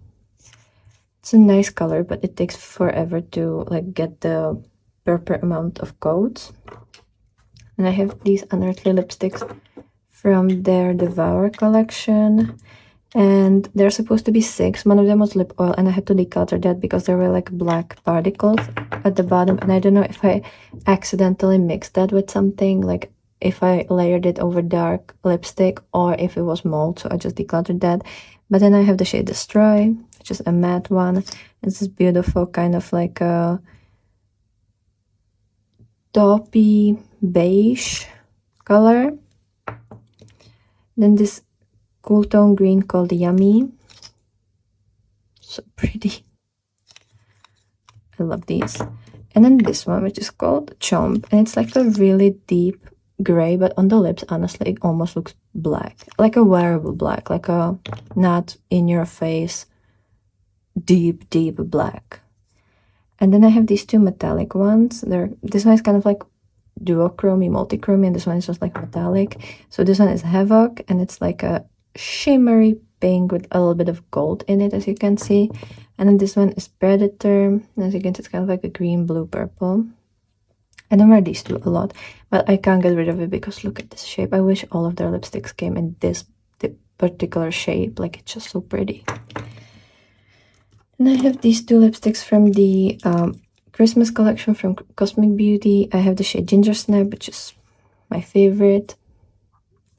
It's a nice color, but it takes forever to like get the proper amount of coats. And I have these unearthly lipsticks from their Devour collection. And they're supposed to be 6. One of them was lip oil and I had to declutter that because there were like black particles at the bottom, and I don't know if I accidentally mixed that with something, like if I layered it over dark lipstick or if it was mold, so I just decluttered that. But then I have the shade Destroy, which is a matte one. It's this beautiful kind of like a taupey beige color. Then this cool tone green called Yummy. So pretty. I love these. And then this one, which is called Chomp. And it's like a really deep gray, but on the lips, honestly, it almost looks black. Like a wearable black. Like a not in your face, deep, deep black. And then I have these 2 metallic ones. This one is kind of like duochromy, multichromy, and this one is just like metallic. So this one is Havoc, and it's like a shimmery pink with a little bit of gold in it, as you can see. And then this one is Predator, and as you can see, it's kind of like a green, blue, purple. I don't wear these 2 a lot, but I can't get rid of it because look at this shape. I wish all of their lipsticks came in this particular shape. Like, it's just so pretty. And I have these 2 lipsticks from the Christmas collection from Cosmic Beauty. I have the shade Ginger Snap, which is my favorite.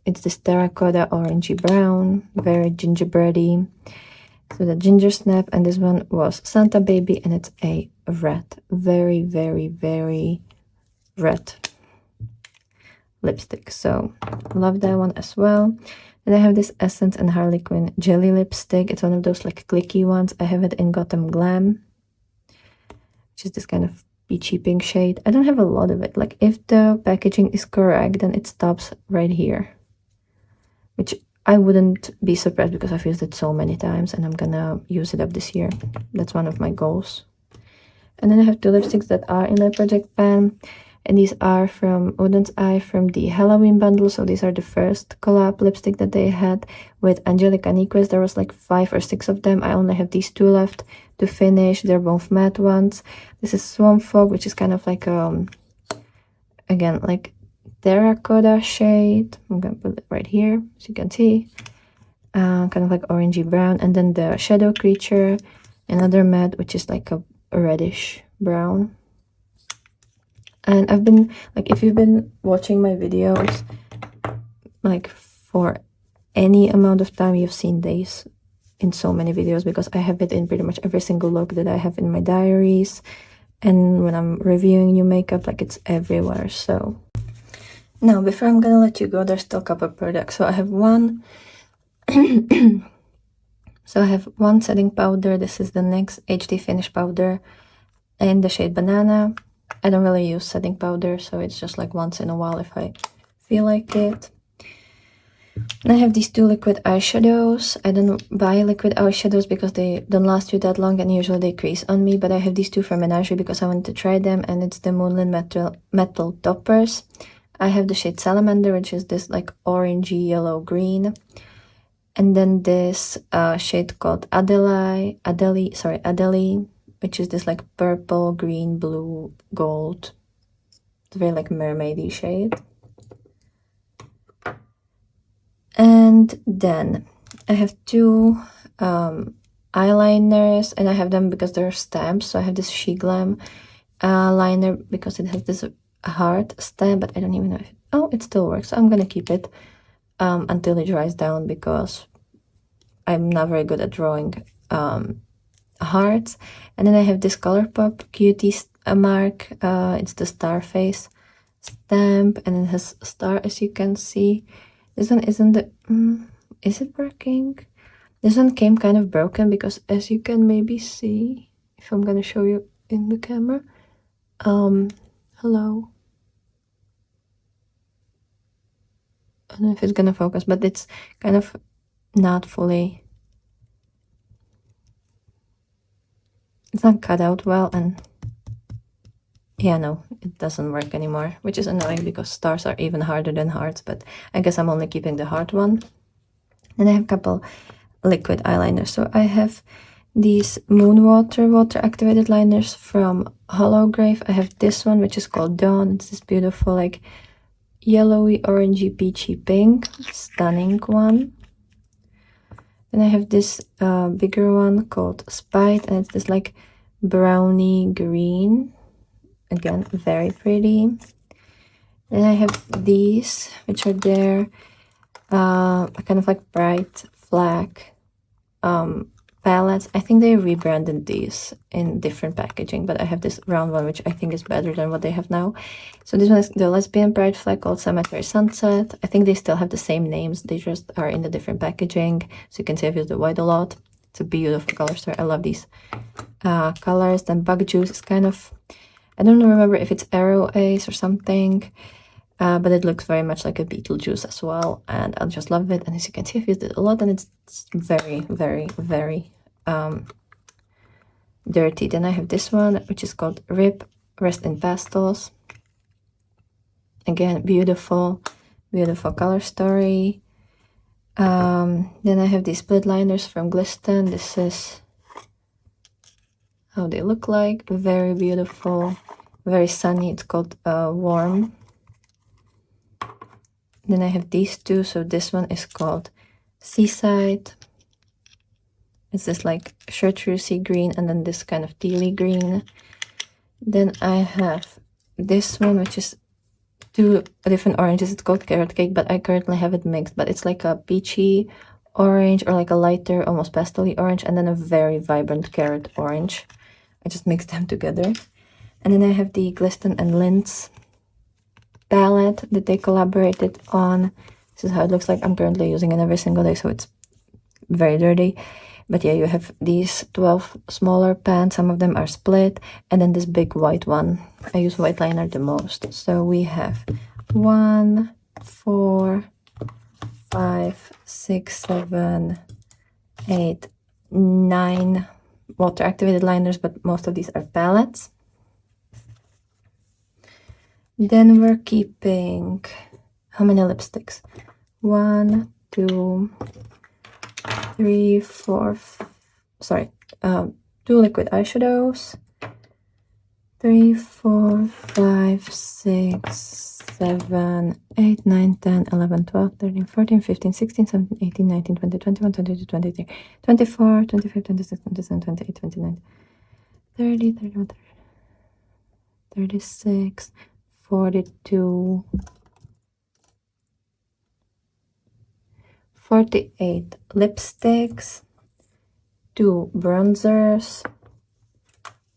It's this terracotta orangey brown, very gingerbready. So the Ginger Snap, and this one was Santa Baby, and it's a red, very, very, very red lipstick. So love that one as well. And I have this Essence and Harley Quinn Jelly Lipstick. It's one of those like clicky ones. I have it in Gotham Glam, which is this kind of peachy pink shade. I don't have a lot of it. Like, if the packaging is correct, then it stops right here, which I wouldn't be surprised because I've used it so many times and I'm gonna use it up this year. That's one of my goals. And then I have 2 lipsticks that are in my project pan, and these are from Odin's Eye from the Halloween bundle. So these are the first collab lipstick that they had with Angelica Nyquist. There was like 5 or 6 of them. I only have these 2 left to finish. They're both matte ones. This is Swamp Fog, which is kind of like again, like terracotta shade. I'm gonna put it right here, as you can see. Kind of like orangey brown. And then the Shadow Creature, another matte, which is like a reddish brown. And I've been, like, if you've been watching my videos, like, for any amount of time, you've seen these in so many videos, because I have it in pretty much every single look that I have in my diaries, and when I'm reviewing new makeup, like, it's everywhere. So now, before I'm gonna let you go, there's still a couple of products. So I have one so I have one setting powder. This is the NYX HD Finish powder in the shade Banana. I don't really use setting powder, so it's just like once in a while if I feel like it. And I have these two liquid eyeshadows. I don't buy liquid eyeshadows because they don't last you that long, and usually they crease on me, but I have these two from Menagerie because I wanted to try them, and it's the Moonlit Metal Toppers. I have the shade Salamander, which is this like orangey yellow green, and then this shade called Adele, which is this like purple, green, blue, gold. It's very like mermaidy shade. And then I have two eyeliners, and I have them because they're stamps. So I have this SHEGLAM liner because it has this heart stamp, but I don't even know if it still works. So I'm gonna keep it until it dries down, because I'm not very good at drawing hearts. And then I have this ColourPop Cutie mark. It's the star face stamp, and it has a star, as you can see. This one isn't the is it working? This one came kind of broken, because as you can maybe see, if I'm gonna show you in the camera, hello, I don't know if it's gonna focus, but it's kind of not fully, it's not cut out well, and yeah, no, it doesn't work anymore, which is annoying because stars are even harder than hearts, but I guess I'm only keeping the heart one. And I have a couple liquid eyeliners. So I have these Moonwater water activated liners from Holograve. I have this one, which is called Dawn. It's this beautiful like yellowy, orangey, peachy pink, stunning one. Then I have this bigger one called Spite, and it's this like browny green. Again, very pretty. Then I have these, which are there, kind of like bright black palettes. I think they rebranded these in different packaging, but I have this round one, which I think is better than what they have now. So this one is the Lesbian Bright Flag called Cemetery Sunset. I think they still have the same names, they just are in the different packaging, so you can see I've used the white a lot. It's a beautiful color story. I love these colors. Then Bug Juice is kind of, I don't remember if it's Arrow Ace or something, but it looks very much like a Beetlejuice as well, and I just love it. And as you can see, I've used it a lot, and it's very, very, very dirty. Then I have this one, which is called Rip Rest in Pastels. Again, beautiful, beautiful color story. Then I have these split liners from Glisten. This is how they look like. Very beautiful, very sunny. It's called Warm. Then I have these two. So this one is called Seaside. It's this like chartreusey green, and then this kind of tealy green. Then I have this one, which is two different oranges. It's called Carrot Cake, but I currently have it mixed, but it's like a peachy orange, or like a lighter, almost pastel-y orange, and then a very vibrant carrot orange. I just mixed them together. And then I have the Glisten and Linz palette that they collaborated on. This is how it looks like. I'm currently using it every single day, so it's very dirty. But yeah, you have these 12 smaller pans. Some of them are split, and then this big white one. I use white liner the most. So we have 1, 4, 5, 6, 7, 8, 9 water activated liners, but most of these are palettes. Then we're keeping, how many lipsticks? 1, 2, 3, 4, sorry, 2 liquid eyeshadows, 3, 4, 5, 6, 7, 8, 9, 10, 11, 12, 13, 14, 15, 16, 17, 18, 19, 20, 21, 22, 23, 24, 25, 26, 27, 28, 29, 30, 31, 36, 42, 48 lipsticks, 2 bronzers,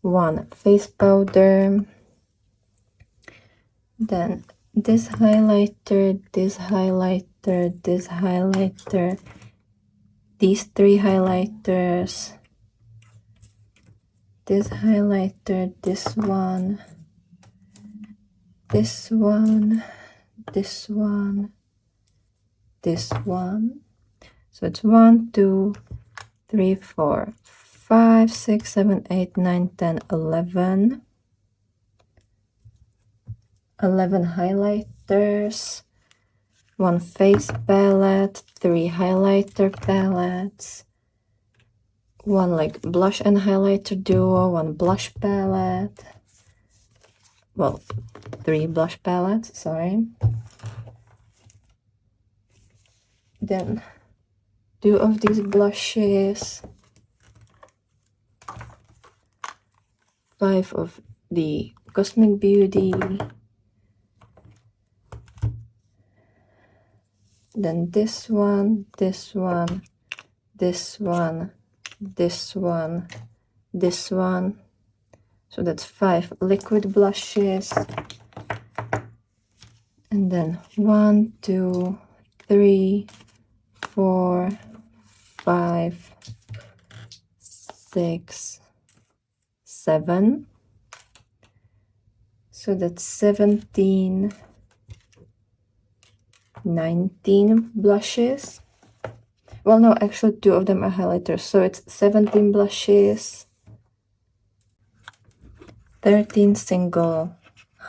1 face powder, then this highlighter, this highlighter, this highlighter, these 3 highlighters, this highlighter, this one, this one, this one, this one. So it's 1, 2, 3, 4, 5, 6, 7, 8, 9, 10, 11. 11 highlighters, 1 face palette, 3 highlighter palettes, 1 like blush and highlighter duo, 1 blush palette, well, 3 blush palettes, sorry. Then 2 of these blushes, 5 of the Cosmic Beauty, then this one, this one, this one, this one, this one. So that's 5 liquid blushes. And then 1, 2, 3, 4, 5, 6, 7. So that's 17, 19 blushes. Well, no, actually 2 of them are highlighters, so it's 17 blushes, 13 single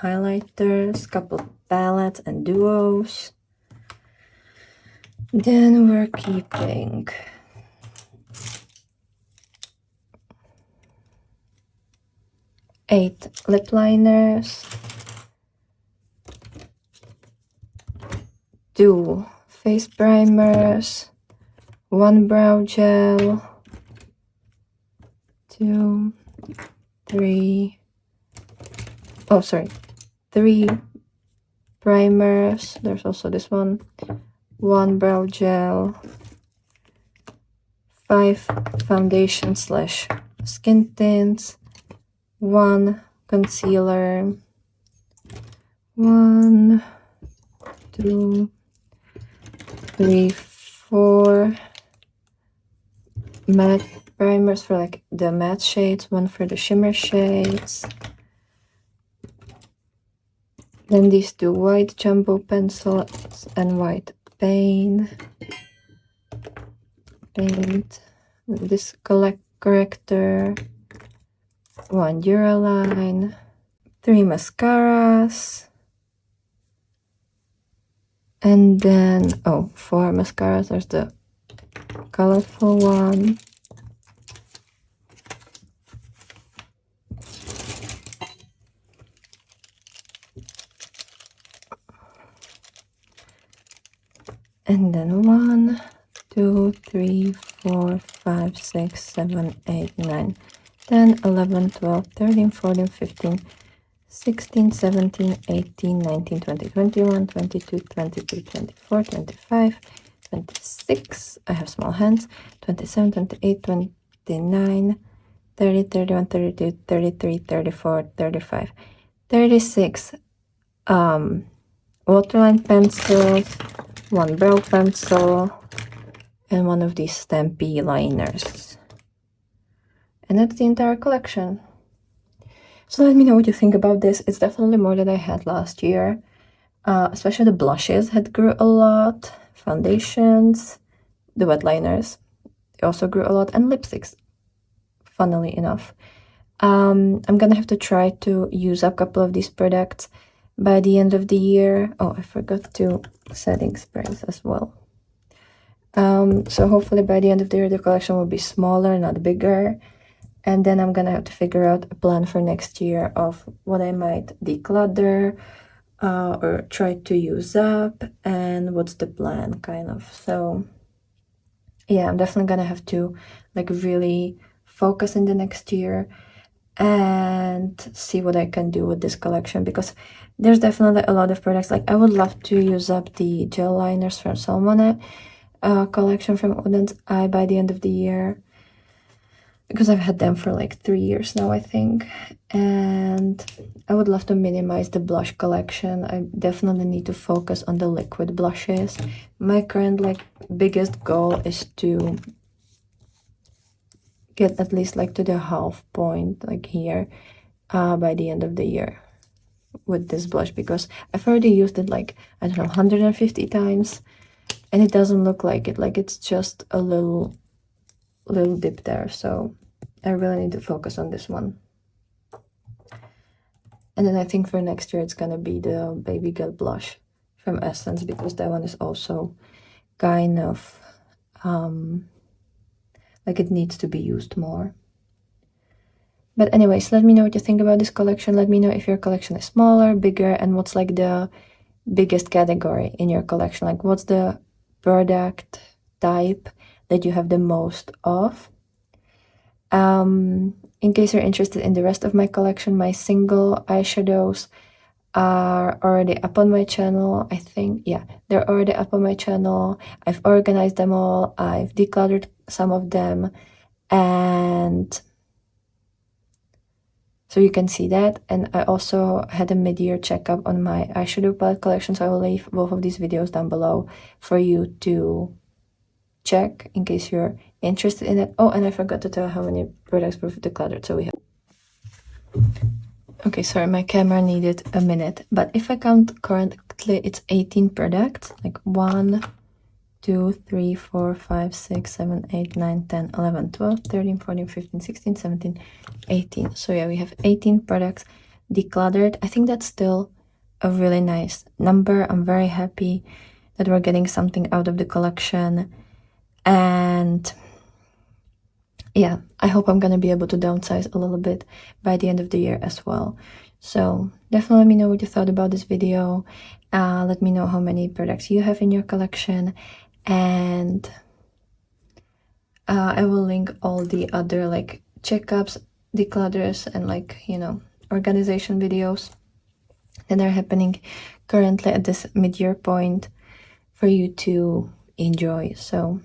highlighters, couple palettes and duos. Then we're keeping 8 lip liners, 2 face primers, 1 brow gel, 2, 3, oh sorry, 3 primers, there's also this one, 1 brow gel, 5 foundation slash skin tints, 1 concealer, 1, 2, 3, 4 matte primers for like the matte shades, 1 for the shimmer shades. Then these 2 white jumbo pencils and white paint. This corrector, 1 Duraline, 3 mascaras, and then 4 mascaras. There's the colorful one, and then 1, 2, 3, 4, 5, 6, 7, 8, 9, 10, 11, 12, 13, 14, 15, 16, 17, 18, 19, 20, 21, 22, 23, 24, 25, 26, I have small hands, 27, 28, 29, 30, 31, 32, 33, 34, 35, 36 waterline pencils, 1 brow pencil, and 1 of these stampy liners. And that's the entire collection. So let me know what you think about this. It's definitely more than I had last year. Especially the blushes had grew a lot. Foundations, the wet liners, they also grew a lot. And lipsticks, funnily enough. I'm gonna have to try to use up a couple of these products by the end of the year. Oh, I forgot to setting sprays as well. So hopefully by the end of the year, the collection will be smaller, not bigger. And then I'm gonna have to figure out a plan for next year of what I might declutter or try to use up, and what's the plan, kind of. So yeah, I'm definitely gonna have to like really focus in the next year. and see what I can do with this collection, because there's definitely a lot of products. Like, I would love to use up the gel liners from Salmone collection from Oden's Eye by the end of the year, because I've had them for like 3 years now, I think. And I would love to minimize the blush collection. I definitely need to focus on the liquid blushes. My current like biggest goal is to get at least like to the half point, like here, by the end of the year with this blush, because I've already used it like, I don't know, 150 times, and it doesn't look like it. Like, it's just a little dip there. So I really need to focus on this one. And then I think for next year it's gonna be the Baby Girl blush from Essence, because that one is also kind of like it needs to be used more. But anyways, let me know what you think about this collection. Let me know if your collection is smaller, bigger, and what's like the biggest category in your collection. Like, what's the product type that you have the most of? In case you're interested in the rest of my collection, my single eyeshadows are already up on my channel. I think, yeah, they're already up on my channel. I've organized them all. I've decluttered some of them, and so you can see that. And I also had a mid-year checkup on my eyeshadow palette collection, so I will leave both of these videos down below for you to check in case you're interested in it. Oh, and I forgot to tell how many products were decluttered. So we have, okay, sorry, my camera needed a minute, but if I count currently, it's 18 products, like 1, 2, 3, 4, 5, 6, 7, 8, 9, 10, 11, 12, 13, 14, 15, 16, 17, 18. So yeah, we have 18 products decluttered. I think that's still a really nice number. I'm very happy that we're getting something out of the collection. And yeah, I hope I'm gonna be able to downsize a little bit by the end of the year as well. So definitely let me know what you thought about this video. Let me know how many products you have in your collection, and I will link all the other like checkups, declutters, and like, you know, organization videos that are happening currently at this mid-year point for you to enjoy. So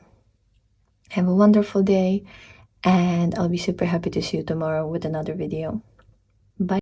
have a wonderful day, and I'll be super happy to see you tomorrow with another video.